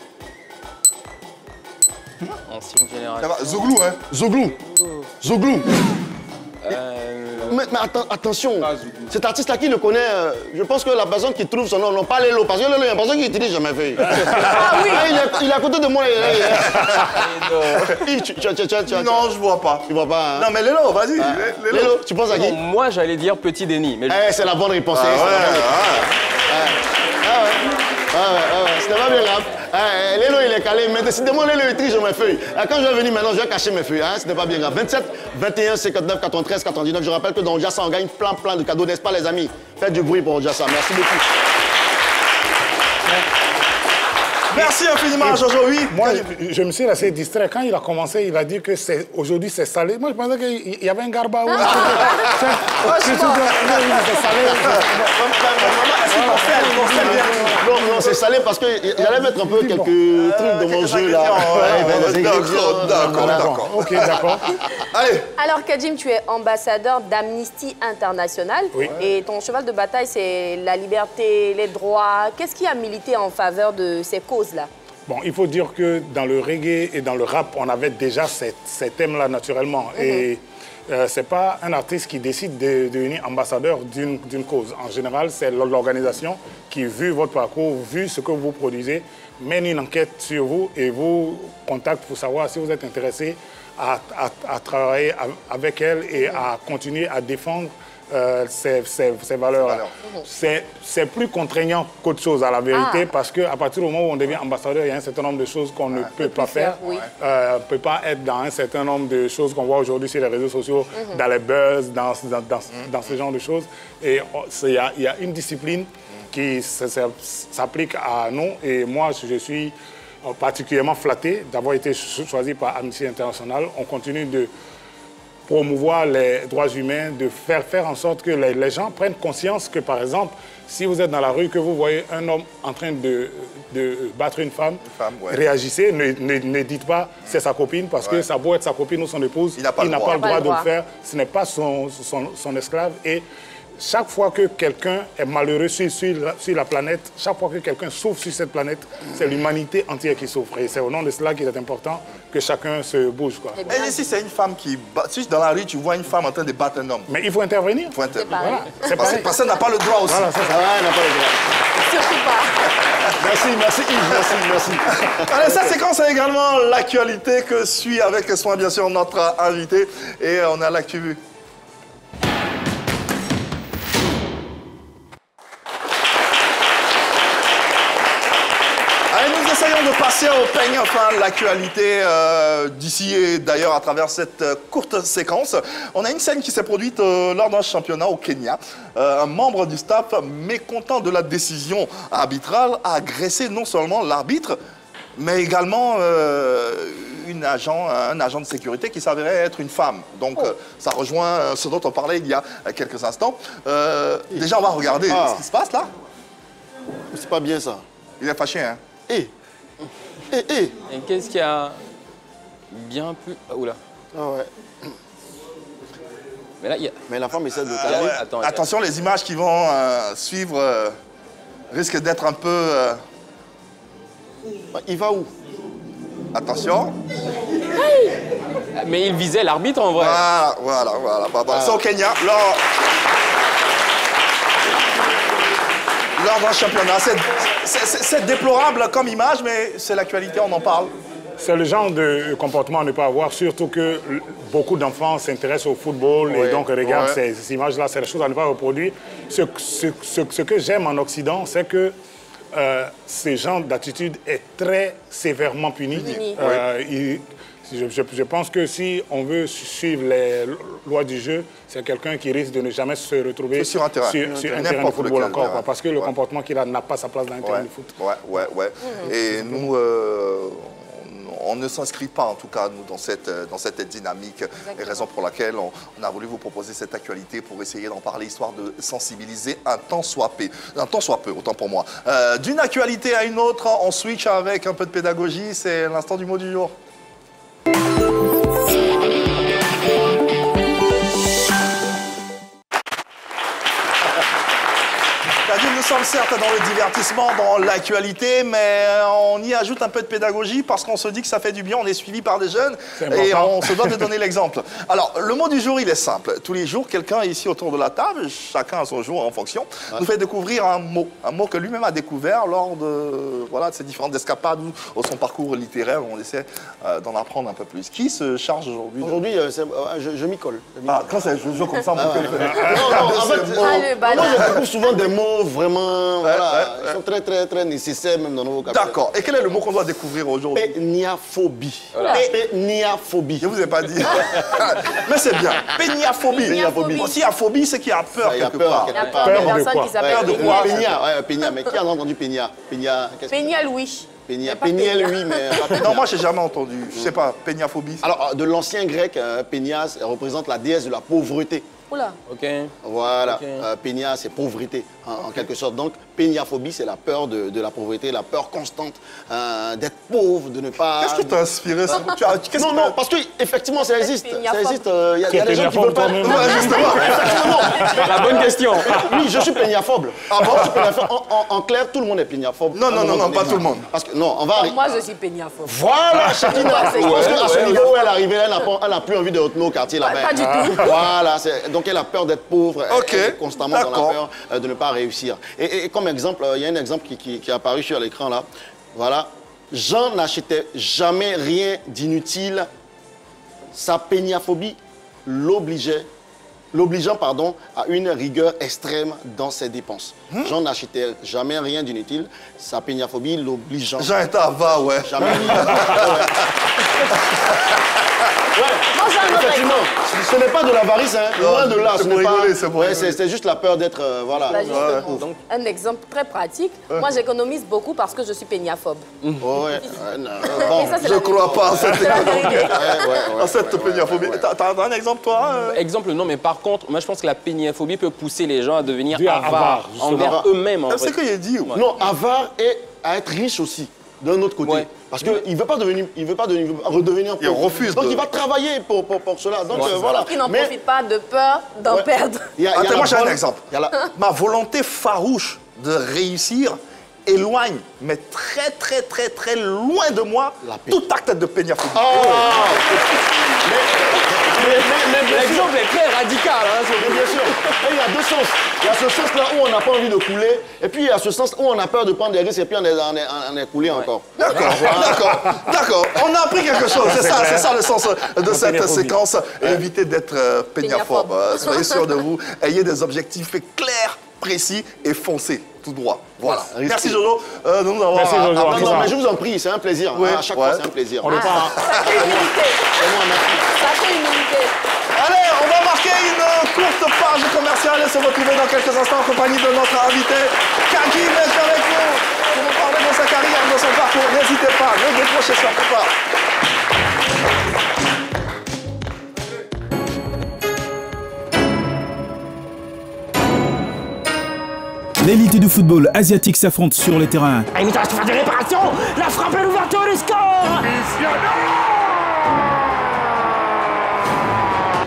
Ancienne génération. Zouglou, hein? Zouglou. Zouglou. Mais attention, cet artiste-là qui le connaît, je pense que la personne qui trouve son nom, non pas Lélo, parce que Lélo, il y a une personne qui utilise jamais fait. Ah oui, il est à côté de moi. Non, je vois pas. Tu vois pas, hein? Non, mais Lélo, vas-y. Lélo, tu penses à qui? Moi, j'allais dire Petit Denis. Mais c'est la bonne réponse. C'était pas bien grave. Lélo, il est calé, mais décidément, Lélo, il triche mes feuilles. Quand je vais venir maintenant, je vais cacher mes feuilles. Ce n'est pas bien grave. 27, 21, 59, 93, 99. Je rappelle que dans Ojassa, on gagne plein de cadeaux, n'est-ce pas, les amis? Faites du bruit pour Ojassa. Merci beaucoup. Merci infiniment, Jojo. Oui. Moi, je me suis assez distrait. Quand il a commencé, il a dit que aujourd'hui c'est salé. Moi, je pensais qu'il y avait un garba. C'est salé. Non, c'est salé parce que j'allais mettre un peu quelques trucs dans mon jeu là. D'accord. Ok, d'accord. Allez. Alors, Kadjim, tu es ambassadeur d'Amnesty International. Oui. Et ton cheval de bataille, c'est la liberté, les droits. Qu'est-ce qui a milité en faveur de ces causes-là? Bon, il faut dire que dans le reggae et dans le rap, on avait déjà ces thèmes-là naturellement. Et c'est pas un artiste qui décide de devenir ambassadeur d'une cause. En général, c'est l'organisation qui, vu votre parcours, vu ce que vous produisez, mène une enquête sur vous et vous contacte pour savoir si vous êtes intéressé à travailler avec elle et à continuer à défendre ces valeurs-là. C'est plus contraignant qu'autre chose, à la vérité, parce qu'à partir du moment où on devient ambassadeur, il y a un certain nombre de choses qu'on ne peut pas faire. On ne peut pas être dans un certain nombre de choses qu'on voit aujourd'hui sur les réseaux sociaux, dans les buzz, dans ce genre de choses. Et il y a une discipline qui s'applique à nous. Et moi, je suis particulièrement flatté d'avoir été choisi par Amnesty International. On continue de promouvoir les droits humains, de faire en sorte que les gens prennent conscience que, par exemple, si vous êtes dans la rue, que vous voyez un homme en train de battre une femme, réagissez, ne dites pas c'est sa copine, parce que ça peut être sa copine ou son épouse, il n'a pas le droit de le faire, ce n'est pas son esclave. Et chaque fois que quelqu'un est malheureux sur la planète, chaque fois que quelqu'un souffre sur cette planète, c'est l'humanité entière qui souffre. Et c'est au nom de cela qu'il est important que chacun se bouge, quoi. Et si c'est une femme qui bat, si dans la rue tu vois une femme en train de battre un homme, mais il faut intervenir. Il faut intervenir. Voilà. C'est parce que personne n'a pas le droit aussi. Voilà, c'est ça. Elle n'a pas le droit. Surtout pas. Merci Yves, merci. Allez, cette séquence est également l'actualité que suit avec soin, bien sûr, notre invité. Et on a l'actu. Essayons de passer au peigne, enfin, l'actualité d'ici et d'ailleurs à travers cette courte séquence. On a une scène qui s'est produite lors d'un championnat au Kenya. Un membre du staff, mécontent de la décision arbitrale, a agressé non seulement l'arbitre, mais également un agent de sécurité qui s'avérait être une femme. Donc ça rejoint ce dont on parlait il y a quelques instants. Déjà, on va regarder ce qui se passe là. C'est pas bien ça. Il est fâché, hein? Et qu'est-ce qu'il y a bien plus... Ah, oula. Ah ouais. Mais là, il y a... Mais la femme essaie de calmer. Attention, les images qui vont suivre risquent d'être un peu... Il va où? Attention. Mais il visait l'arbitre en vrai. Voilà. C'est au Kenya. Lors d'un championnat. C'est déplorable comme image, mais c'est l'actualité, on en parle. C'est le genre de comportement à ne pas avoir, surtout que beaucoup d'enfants s'intéressent au football et donc regardent ces images-là. C'est la chose à ne pas reproduire. Ce que j'aime en Occident, c'est que ce genre d'attitude est très sévèrement puni. Je pense que si on veut suivre les lois du jeu, c'est quelqu'un qui risque de ne jamais se retrouver sur un terrain de football encore. Parce que le comportement qu'il a n'a pas sa place dans un terrain de foot. Et nous, on ne s'inscrit pas, en tout cas, nous, dans cette dynamique. Et raison pour laquelle on a voulu vous proposer cette actualité pour essayer d'en parler, histoire de sensibiliser un tant soit peu, autant pour moi. D'une actualité à une autre, on switch avec un peu de pédagogie. C'est l'instant du mot du jour. sommes certes dans le divertissement, dans l'actualité, mais on y ajoute un peu de pédagogie parce qu'on se dit que ça fait du bien, on est suivi par des jeunes et on se doit de donner l'exemple. Alors, le mot du jour, il est simple. Tous les jours, quelqu'un ici autour de la table, chacun à son jour en fonction, nous fait découvrir un mot que lui-même a découvert lors de, voilà, de ces différentes escapades ou son parcours littéraire où on essaie d'en apprendre un peu plus. Qui se charge aujourd'hui? Aujourd'hui, je m'y colle. Ah, quand c'est je joue comme ça, mon cœur. Non, en fait, moi, je découvre souvent des mots vraiment, voilà, ils sont très, très, très nécessaires même dans nos vocabulaires. D'accord. Et quel est le mot qu'on doit découvrir aujourd'hui? Péniaphobie. Voilà. Péniaphobie. Je ne vous ai pas dit. Mais c'est bien. Péniaphobie. Péniaphobie. S'il y a phobie, c'est qu'il y a peur quelque part. Il y a peur de personnes qui s'appellent Pénia. Pénia, mais qui a entendu Pénia? Pénia Louis. Pénia, lui, mais... Non, moi, je n'ai jamais entendu. Je ne sais pas, péniaphobie. Alors, de l'ancien grec, Pénias représente la déesse de la pauvreté. Oula. Ok. Voilà, Pénia, c'est pauvreté, en quelque sorte. Donc, péniaphobie, c'est la peur de la pauvreté, la peur constante d'être pauvre, de ne pas... Qu'est-ce qui t'a inspiré ça? Non, parce qu'effectivement, ça existe. Ça existe. Il y a des gens qui ne veulent pas... La bonne question. Oui, je suis péniaphobe. Ah bon? Je suis péniaphobe. En clair, tout le monde est péniaphobe. Non, pas tout le monde. Parce que, non, on va... Moi, je suis péniaphobe. Voilà, Chakina. Parce qu'à ce niveau où elle est arrivée, elle n'a plus envie de retourner au quartier là-bas. Pas du tout. Voilà, donc elle a peur d'être pauvre, elle est constamment dans la peur de ne pas réussir. Et comme exemple, il y a un exemple qui est apparu sur l'écran là. Voilà, Jean n'achetait jamais rien d'inutile. Sa péniaphobie l'obligeant à une rigueur extrême dans ses dépenses. Jean n'achetait jamais rien d'inutile. Sa péniaphobie l'obligeant. Jean est avare, ouais. Jamais. Effectivement, ce n'est pas de l'avarice, hein. Loin de là. C'est juste la peur d'être, voilà. Donc, un exemple très pratique. Moi, j'économise beaucoup parce que je suis péniaphobe. Bon, je ne crois pas à cette péniaphobie. T'as un exemple, toi? Exemple, non, mais par contre, moi, je pense que la péniaphobie peut pousser les gens à devenir avares envers eux-mêmes. C'est ce qu'il a dit. Non, avare et à être riche aussi. D'un autre côté. Parce qu'il ne veut pas redevenir pauvre. Il refuse. Donc il va travailler pour cela. Donc voilà. Il n'en profite pas de peur d'en perdre. Moi j'ai un exemple. Ma volonté farouche de réussir éloigne, mais très, très, très, très loin de moi, tout acte de péniaphobie. L'exemple est très radical. Hein, bien sûr. Et il y a deux sens. Il y a ce sens-là où on n'a pas envie de couler, et puis il y a ce sens où on a peur de prendre des risques, et puis on est coulé encore. D'accord. On a appris quelque chose. C'est ça le sens de cette séquence. Évitez d'être péniaphobe. Soyez sûr de vous. Ayez des objectifs clairs, précis et foncez tout droit. Voilà. Merci Jojo de nous avoir... Merci Jojo. Non, mais je vous en prie, c'est un plaisir. À chaque fois, c'est un plaisir. Sacrée humilité. Sacrée humilité. Allez, on va marquer une courte page commerciale et se retrouver dans quelques instants en compagnie de notre invité, Kakim est avec nous. Pour vous parler de sa carrière, de son parcours, n'hésitez pas, ne décrochez surtout pas. L'élite du football asiatique s'affronte sur les terrains. Il nous reste faire des réparations. La frappe et l'ouverture du score.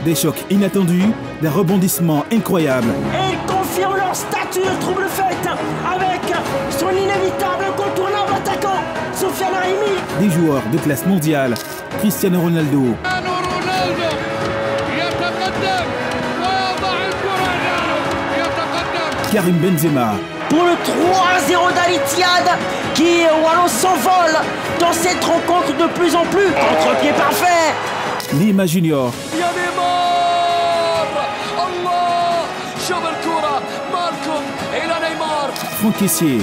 Des chocs inattendus, des rebondissements incroyables. Et ils confirment leur stature trouble-fête avec son inévitable incontournable attaquant, Soufiane Haïmi. Des joueurs de classe mondiale, Cristiano Ronaldo. Karim Benzema. Pour le 3-0 d'Al-Ittihad qui Wallo s'envole dans cette rencontre de plus en plus. Contre-pied parfait. Neymar Junior. Franck Kessié.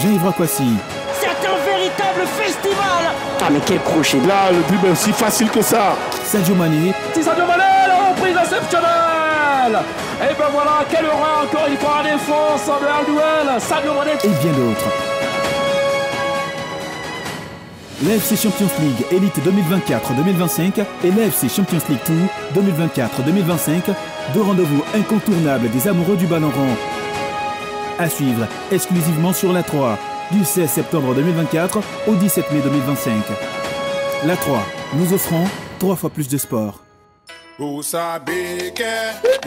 Jean-Yves Rakwasi. C'est un véritable festival. Ah mais quel crochet. Là, le but est aussi facile que ça. Sadio Mané. C'est Sadio Mané, la reprise exceptionnelle. Et ben voilà, quelle horreur encore une fois en défense de Hardwell. Sadio Mané. Et bien d'autres. L'AFC Champions League Elite 2024-2025 et l'AFC Champions League 2 2024-2025, deux rendez-vous incontournables des amoureux du ballon rond. À suivre exclusivement sur la 3, du 16 septembre 2024 au 17 mai 2025. La 3, nous offrons 3 fois plus de sport. Vous savez que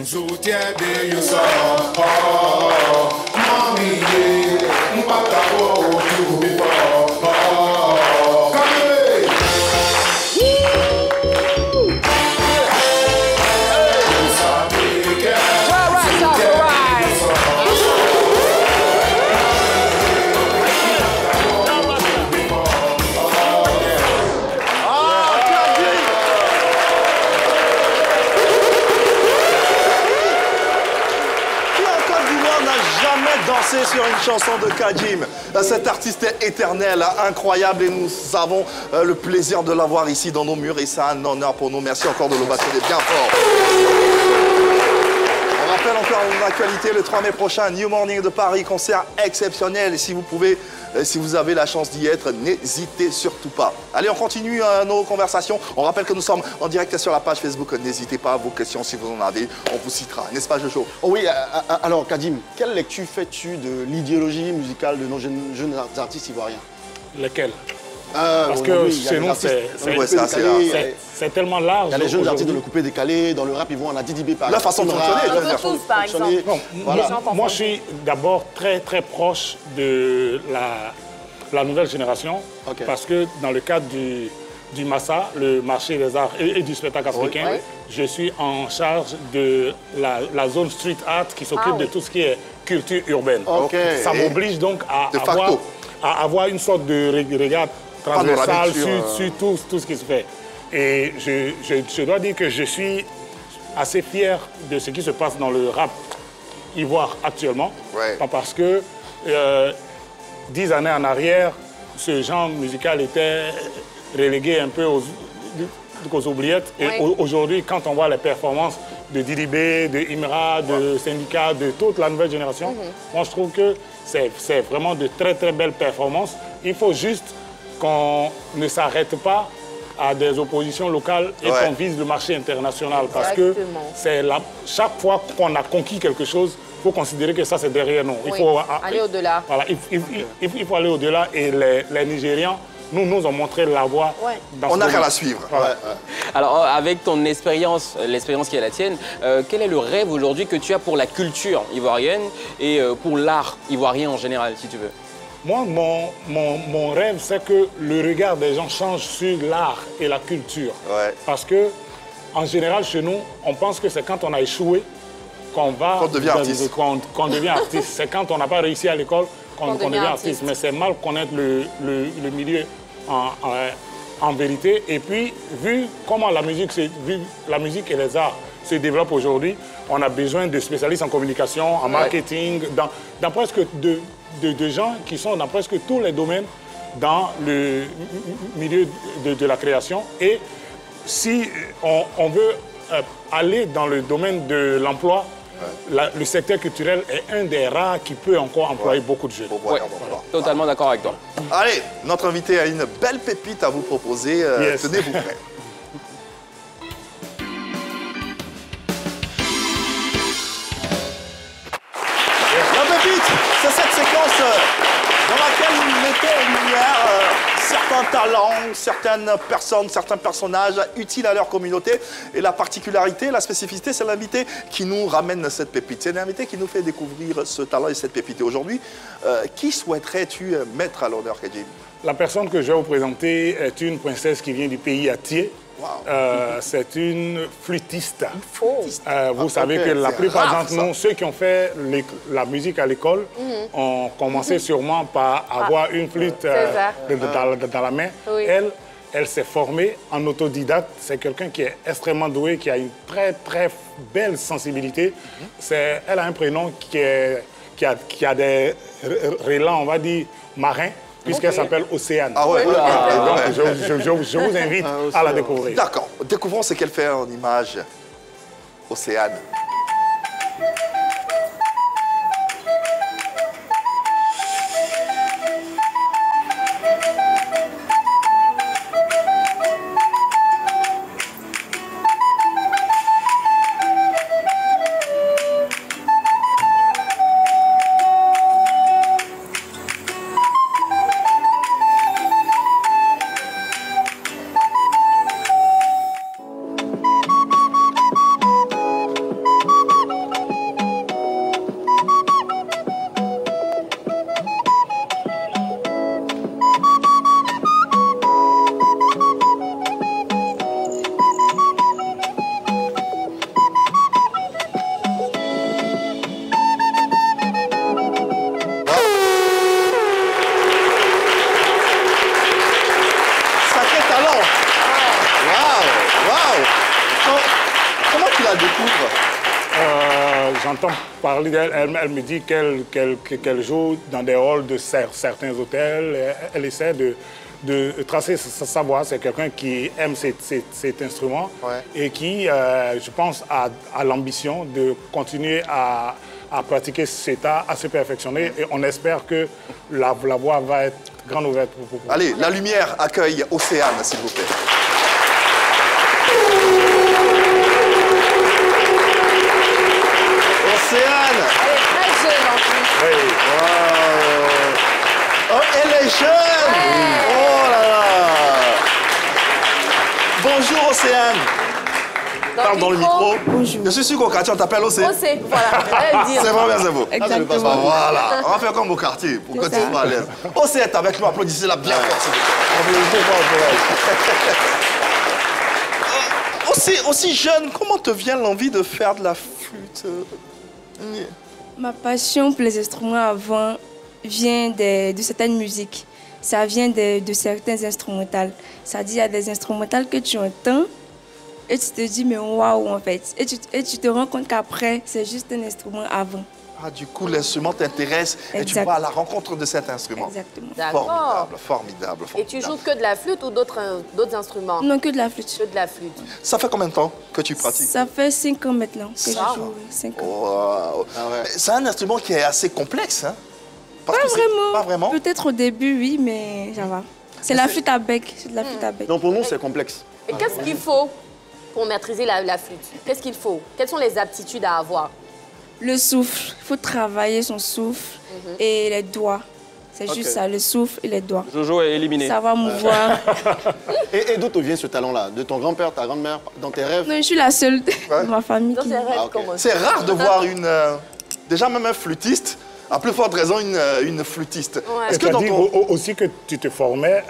soutien de Youssef. Mamie, mon papa, tout danser sur une chanson de Kadjim. Cet artiste est éternel, incroyable, et nous avons le plaisir de l'avoir ici dans nos murs et c'est un honneur pour nous. Merci encore de l'ovationner bien fort. On rappelle encore en actualité le 3 mai prochain, New Morning de Paris, concert exceptionnel. Et si vous pouvez, si vous avez la chance d'y être, n'hésitez surtout pas. Allez, on continue nos conversations. On rappelle que nous sommes en direct sur la page Facebook. N'hésitez pas à vos questions si vous en avez, on vous citera. N'est-ce pas, Jojo? Oh oui, alors Kadjim, quelle lecture fais-tu de l'idéologie musicale de nos jeunes artistes ivoiriens? Lesquels? Parce que chez nous, c'est tellement large. Il y a les jeunes artistes dans le coupé décalé, dans le rap, ils vont en Adidibé par la façon de fonctionner. Par exemple. Voilà. Moi, je suis d'abord très proche de la nouvelle génération. Okay. Parce que dans le cadre du MASA, le marché des arts et du spectacle africain, oui. Je suis en charge de la zone street art qui s'occupe de tout ce qui est culture urbaine. Okay. Ça m'oblige donc à avoir une sorte de regard transversal sur tout ce qui se fait. Et je dois dire que je suis assez fier de ce qui se passe dans le rap ivoire actuellement. Ouais. Parce que 10 années en arrière, ce genre musical était relégué un peu aux oubliettes. Et aujourd'hui, quand on voit les performances de Didibé, de Imra, de Syndicat, de toute la nouvelle génération, moi je trouve que c'est vraiment de très belles performances. Il faut juste qu'on ne s'arrête pas à des oppositions locales et qu'on vise le marché international. Parce que chaque fois qu'on a conquis quelque chose, il faut considérer que ça, c'est derrière nous. Il faut aller au-delà. Voilà, il faut aller au-delà. Et les Nigérians nous ont montré la voie. On n'a qu'à la suivre. Voilà. Alors, avec ton expérience, l'expérience qui est la tienne, quel est le rêve aujourd'hui que tu as pour la culture ivoirienne et pour l'art ivoirien en général, si tu veux? Moi, mon rêve, c'est que le regard des gens change sur l'art et la culture. Ouais. Parce que, en général, chez nous, on pense que c'est quand on a échoué qu'on devient artiste. Qu'on devient artiste. C'est quand on n'a pas réussi à l'école qu'on devient artiste. Mais c'est mal connaître le milieu en vérité. Et puis, vu comment la musique et les arts se développent aujourd'hui, on a besoin de spécialistes en communication, en marketing, dans presque de gens qui sont dans presque tous les domaines dans le milieu de la création. Et si on veut aller dans le domaine de l'emploi, le secteur culturel est un des rares qui peut encore employer beaucoup de jeunes. Totalement d'accord avec toi. Allez, notre invité a une belle pépite à vous proposer. Tenez-vous prêts. La pépite, c'est cette séquence dans laquelle vous mettez en lumière certains talents, certaines personnes, certains personnages utiles à leur communauté. Et la particularité, la spécificité, c'est l'invité qui nous ramène cette pépite. C'est l'invité qui nous fait découvrir ce talent et cette pépite. Et aujourd'hui, qui souhaiterais-tu mettre à l'honneur, Kadjim? La personne que je vais vous présenter est une princesse qui vient du pays Atié. Wow. C'est une flûtiste. Vous savez que la plupart d'entre nous, ceux qui ont fait la musique à l'école, ont commencé sûrement par avoir une flûte dans la main. Oui. Elle s'est formée en autodidacte. C'est quelqu'un qui est extrêmement doué, qui a une très belle sensibilité. Elle a un prénom qui a des relents, on va dire, marins. Puisqu'elle s'appelle Océane. Ah ouais. Donc, je vous invite à la découvrir. D'accord. Découvrons ce qu'elle fait en image. Océane. découvres? J'entends parler d'elle. Elle me dit qu'elle joue dans des rôles de certains hôtels. Elle essaie de tracer sa voix. C'est quelqu'un qui aime cet instrument et qui, je pense, a l'ambition de continuer à pratiquer cet art, à se perfectionner. Et on espère que la voie va être grande ouverte pour vous. Allez, la lumière accueille Océane, s'il vous plaît. Océane! Elle est très jeune en plus. Oui. Wow. Oh, elle est jeune! Oh là là! Bonjour Océane! Parle dans le micro. Bonjour. Je suis sûr qu'au quartier, on t'appelle Océ. Océ, voilà. C'est vraiment bien, c'est vous. Exactement. Voilà. On va faire comme au quartier pour que tu sois à l'aise. Océ est avec nous. Applaudissez-la bien fort. Aussi jeune, comment te vient l'envie de faire de la flûte? Ma passion pour les instruments avant vient de certaines musiques. Ça vient de certains instrumentales. C'est-à-dire, il y a des instrumentales que tu entends et tu te dis, mais waouh, en fait. Et tu te rends compte qu'après, c'est juste un instrument avant. Ah, du coup, l'instrument t'intéresse et tu vas à la rencontre de cet instrument. Exactement. Formidable, formidable, formidable. Et tu joues que de la flûte ou d'autres instruments? Non, que de la flûte. Que de la flûte. Ça fait combien de temps que tu pratiques? Ça fait 5 ans maintenant que je joue. 5 ans. Wow. Ah ouais. C'est un instrument qui est assez complexe, hein? Pas vraiment. Pas vraiment? Peut-être au début, oui, mais ça va. C'est la flûte à bec. C'est de la flûte à bec. Non, pour nous, c'est complexe. Et qu'est-ce qu'il faut pour maîtriser la flûte? Qu'est-ce qu'il faut? Quelles sont les aptitudes à avoir? Le souffle. Il faut travailler son souffle et les doigts. C'est juste ça, le souffle et les doigts. Jojo est éliminé. Ça va mouvoir. Et d'où te vient ce talent-là? De ton grand-père, ta grand-mère, dans tes rêves? Non, je suis la seule de ma famille. Dans qui... ses rêves, comment? C'est rare de voir déjà même un flûtiste, à plus forte raison une flûtiste. Ouais. Est-ce que tu as dit aussi que tu te formais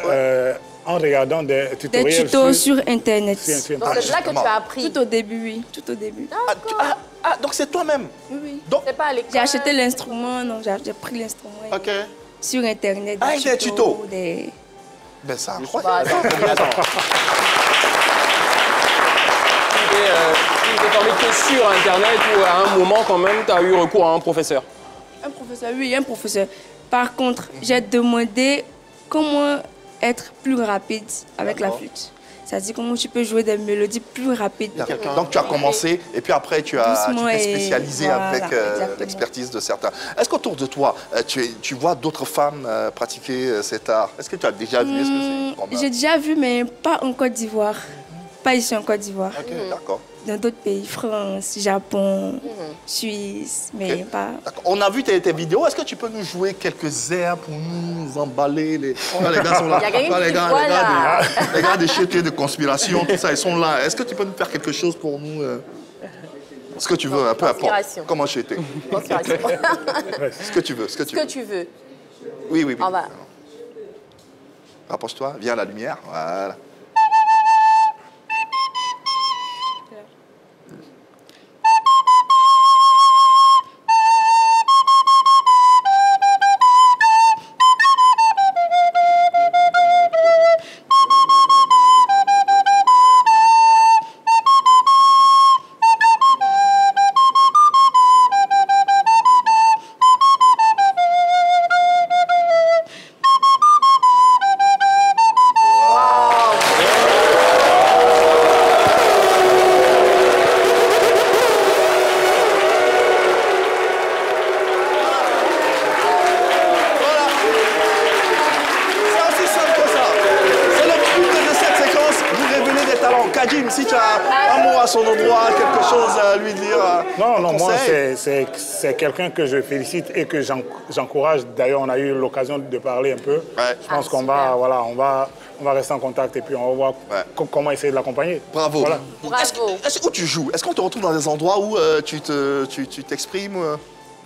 en regardant des tutoriels? Des tutos sur Internet. Donc c'est là que tu as appris? Tout au début, oui. Tout au début. Ah, donc c'est toi-même? Oui, oui. C'est pas à l'école? J'ai acheté l'instrument, non, j'ai pris l'instrument. Ok. Sur Internet. Des tutos? Des... Ben c'est incroyable. Tu t'es formé que sur Internet ou à un moment quand même, tu as eu recours à un professeur? Un professeur, oui, un professeur. Par contre, j'ai demandé comment être plus rapide avec la flûte. C'est-à-dire comment tu peux jouer des mélodies plus rapides. Donc tu as commencé et puis après tu t'es spécialisé avec l'expertise de certains. Est-ce qu'autour de toi, tu vois d'autres femmes pratiquer cet art? Est-ce que tu as déjà vu? J'ai déjà vu, mais pas en Côte d'Ivoire. Pas ici en Côte d'Ivoire. Ok, d'accord. Dans d'autres pays, France, Japon, Suisse, mais pas... On a vu tes vidéos. Est-ce que tu peux nous jouer quelques airs pour nous emballer les gars sont là. Les gars des chétés de conspiration, tout ça, ils sont là. Est-ce que tu peux nous faire quelque chose pour nous ce que tu veux, un peu importe. Comment chété? Ce que tu veux, ce que tu veux. Oui, oui, oui. On va. Rapproche-toi, viens à la lumière. Voilà. Si tu as un mot à son endroit, quelque chose à lui dire. Non, moi, c'est quelqu'un que je félicite et que j'encourage. D'ailleurs, on a eu l'occasion de parler un peu. Ouais. Je pense qu'on va, voilà, on va rester en contact et puis on va voir comment essayer de l'accompagner. Bravo. Voilà. Où tu joues? Est-ce qu'on te retrouve dans des endroits où tu t'exprimes?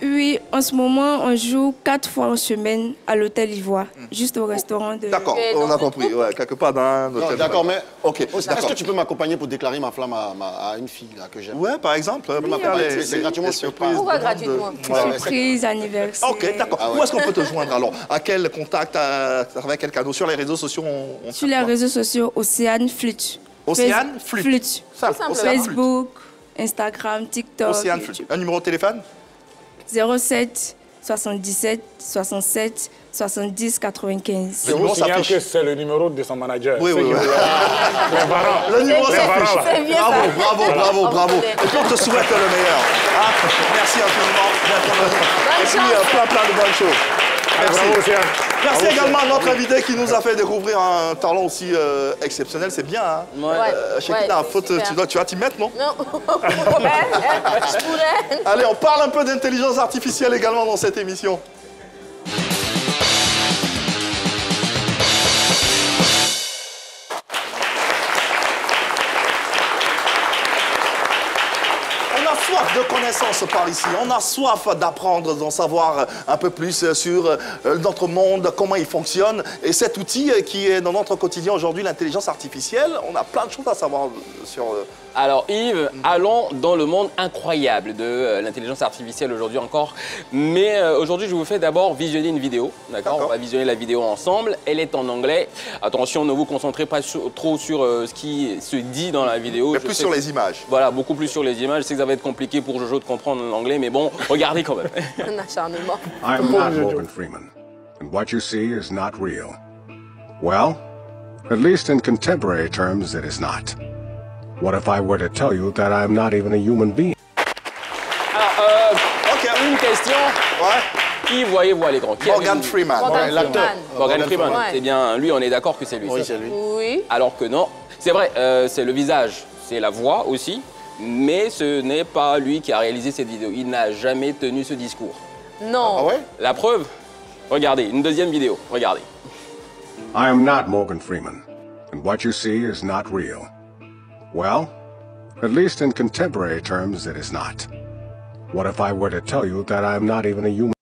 Oui, en ce moment, on joue 4 fois en semaine à l'Hôtel Ivoire, juste au restaurant de... D'accord, on a compris. Ouais, quelque part dans un hôtel. D'accord, mais est-ce que tu peux m'accompagner pour déclarer ma flamme à une fille là, que j'aime? Ouais, par exemple. C'est gratuitement surprise. Pourquoi gratuitement? Surprise, anniversaire. Ok, d'accord. Où est-ce qu'on peut te joindre alors? À quel contact, à travers quel canal? Sur les réseaux sociaux Sur les réseaux sociaux, Océane Flûte. Océane Flûte. Facebook, Instagram, TikTok. Océane, un numéro de téléphone? 07 77 67 70 95. Je vous signale que c'est le numéro de son manager. Oui, oui, oui. Le numéro s'affiche. Bravo. Et puis on te souhaite le meilleur. Merci infiniment d'être venu. Et puis plein de bonnes choses. Merci. Merci également à notre invité qui nous a fait découvrir un talent aussi exceptionnel. C'est bien, hein? Chekina, tu vas t'y mettre, non? Non. Je pourrais. Allez, on parle un peu d'intelligence artificielle également dans cette émission. De connaissances par ici. On a soif d'apprendre, d'en savoir un peu plus sur notre monde, comment il fonctionne. Et cet outil qui est dans notre quotidien aujourd'hui, l'intelligence artificielle, on a plein de choses à savoir sur... Alors Yves, allons dans le monde incroyable de l'intelligence artificielle aujourd'hui encore. Mais aujourd'hui, je vous fais d'abord visionner une vidéo. D'accord. On va visionner la vidéo ensemble. Elle est en anglais. Attention, ne vous concentrez pas trop sur ce qui se dit dans la vidéo. Mais plus sur les images. Voilà, beaucoup plus sur les images. Je sais que ça va être compliqué pour Jojo de comprendre l'anglais, mais bon, regardez quand même. Un acharnement. I'm not Morgan Freeman, and what you see is not real. Well, at least in contemporary terms, it is not. What if I were to tell you that I'm not even a human being? Alors, une question. Qui voyez-vous à l'écran? Morgan Freeman, l'acteur. Morgan Freeman, c'est bien lui, on est d'accord que c'est lui. Oui, c'est lui. Oui. Alors que non, c'est vrai, c'est le visage, c'est la voix aussi, mais ce n'est pas lui qui a réalisé cette vidéo. Il n'a jamais tenu ce discours. Non. Ah ouais? La preuve, regardez, une deuxième vidéo, regardez. I am not Morgan Freeman, and what you see is not real. Well, at least in contemporary terms, it is not. What if I were to tell you that I'm not even a human?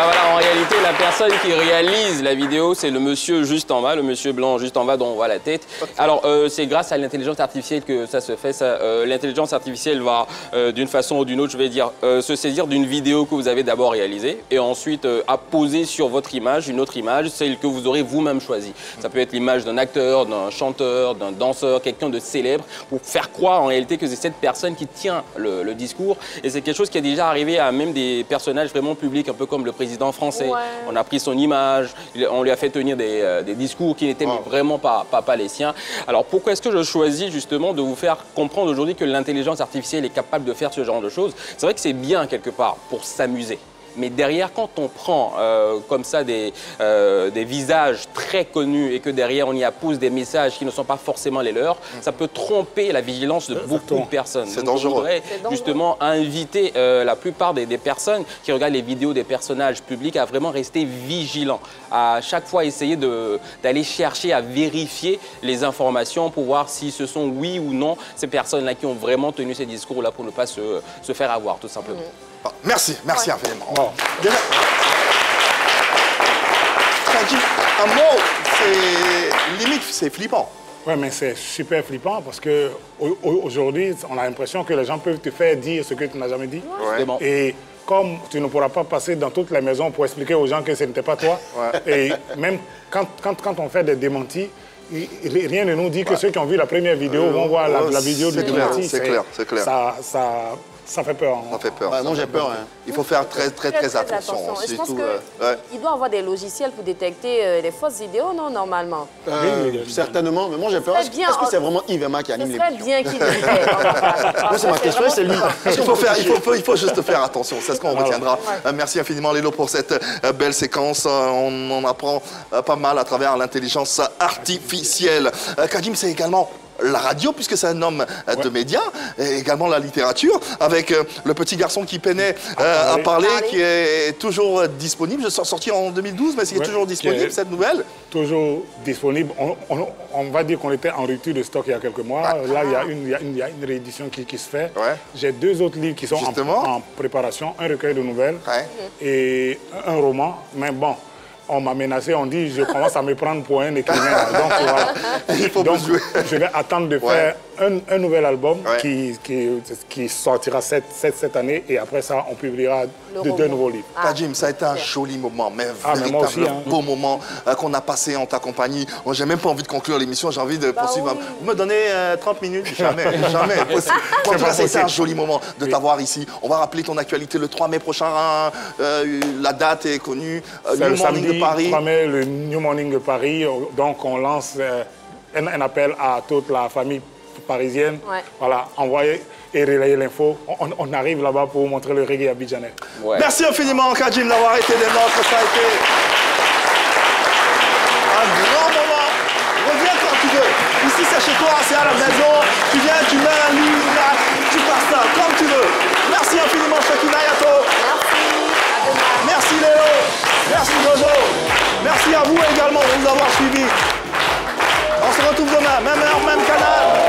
En réalité, la personne qui réalise la vidéo, c'est le monsieur juste en bas, le monsieur blanc juste en bas dont on voit la tête. Alors, c'est grâce à l'intelligence artificielle que ça se fait. L'intelligence artificielle va, d'une façon ou d'une autre, je vais dire, se saisir d'une vidéo que vous avez d'abord réalisée et ensuite apposer sur votre image une autre image, celle que vous aurez vous-même choisie. Ça peut être l'image d'un acteur, d'un chanteur, d'un danseur, quelqu'un de célèbre, pour faire croire en réalité que c'est cette personne qui tient le discours. Et c'est quelque chose qui est déjà arrivé à même des personnages vraiment publics, un peu comme le président français. Ouais. On a pris son image, on lui a fait tenir des discours qui n'étaient vraiment pas les siens. Alors pourquoi est-ce que je choisis justement de vous faire comprendre aujourd'hui que l'intelligence artificielle est capable de faire ce genre de choses? C'est vrai que c'est bien quelque part pour s'amuser. Mais derrière, quand on prend comme ça des visages très connus et que derrière on y appose des messages qui ne sont pas forcément les leurs, ça peut tromper la vigilance de beaucoup de personnes. C'est dangereux. Je voudrais justement inviter la plupart des personnes qui regardent les vidéos des personnages publics à vraiment rester vigilants. À chaque fois essayer d'aller chercher à vérifier les informations pour voir si ce sont oui ou non ces personnes-là qui ont vraiment tenu ces discours-là pour ne pas se faire avoir tout simplement. Merci infiniment. Déjà, un mot, c'est limite, c'est flippant. Oui, mais c'est super flippant parce qu'aujourd'hui, on a l'impression que les gens peuvent te faire dire ce que tu n'as jamais dit. Ouais. Et comme tu ne pourras pas passer dans toutes les maisons pour expliquer aux gens que ce n'était pas toi, et même quand on fait des démentis, rien ne nous dit que ceux qui ont vu la première vidéo vont voir la vidéo du démenti. C'est clair, c'est clair. Ça fait peur. Ça fait peur. Moi, j'ai peur. Il faut faire très attention. Je pense qu'il doit y avoir des logiciels pour détecter les fausses vidéos, non, normalement? Certainement, mais moi j'ai peur. Est-ce que c'est vraiment Yves Emma qui anime les vidéos? Ce serait bien qu'il le fait. Moi, c'est ma question, c'est lui. Il faut juste faire attention, c'est ce qu'on retiendra. Merci infiniment, Lélo, pour cette belle séquence. On en apprend pas mal à travers l'intelligence artificielle. Kajim, c'est également la radio, puisque c'est un homme de médias, et également la littérature, avec le petit garçon qui peinait à parler, qui est toujours disponible. Je suis sorti en 2012, mais c'est toujours disponible, cette nouvelle? Toujours disponible. On va dire qu'on était en rupture de stock il y a quelques mois. Là, il y a une réédition qui se fait. J'ai 2 autres livres qui sont en préparation, un recueil de nouvelles et un roman. Mais bon, on m'a menacé, on dit je commence à me prendre pour un écrivain. Donc, voilà. Il faut jouer. Je vais attendre de faire un nouvel album qui sortira cette année et après ça, on publiera deux nouveaux livres. Kadjim, ça a été un joli moment, mais moi aussi, hein. beau moment qu'on a passé en ta compagnie. J'ai même pas envie de conclure l'émission, j'ai envie de poursuivre. Vous me donnez 30 minutes? Jamais, jamais possible. En tout cas, ça a été un joli moment de t'avoir ici. On va rappeler ton actualité le 3 mai prochain. La date est connue. New Morning de Paris. 3 mai, le New Morning de Paris. Donc, on lance un appel à toute la famille parisienne. Voilà, envoyer et relayer l'info. On arrive là-bas pour vous montrer le reggae abidjanais. Merci infiniment, Kadjim, d'avoir été des nôtres. Ça a été un grand moment. Reviens quand tu veux. Ici, c'est chez toi, c'est à la maison. Tu viens, tu mets un lit, là, tu passes ça comme tu veux. Merci infiniment, Chakina Yato. Merci Léo. Merci Jojo. Merci à vous également de nous avoir suivis. On se retrouve demain, même heure, même canal.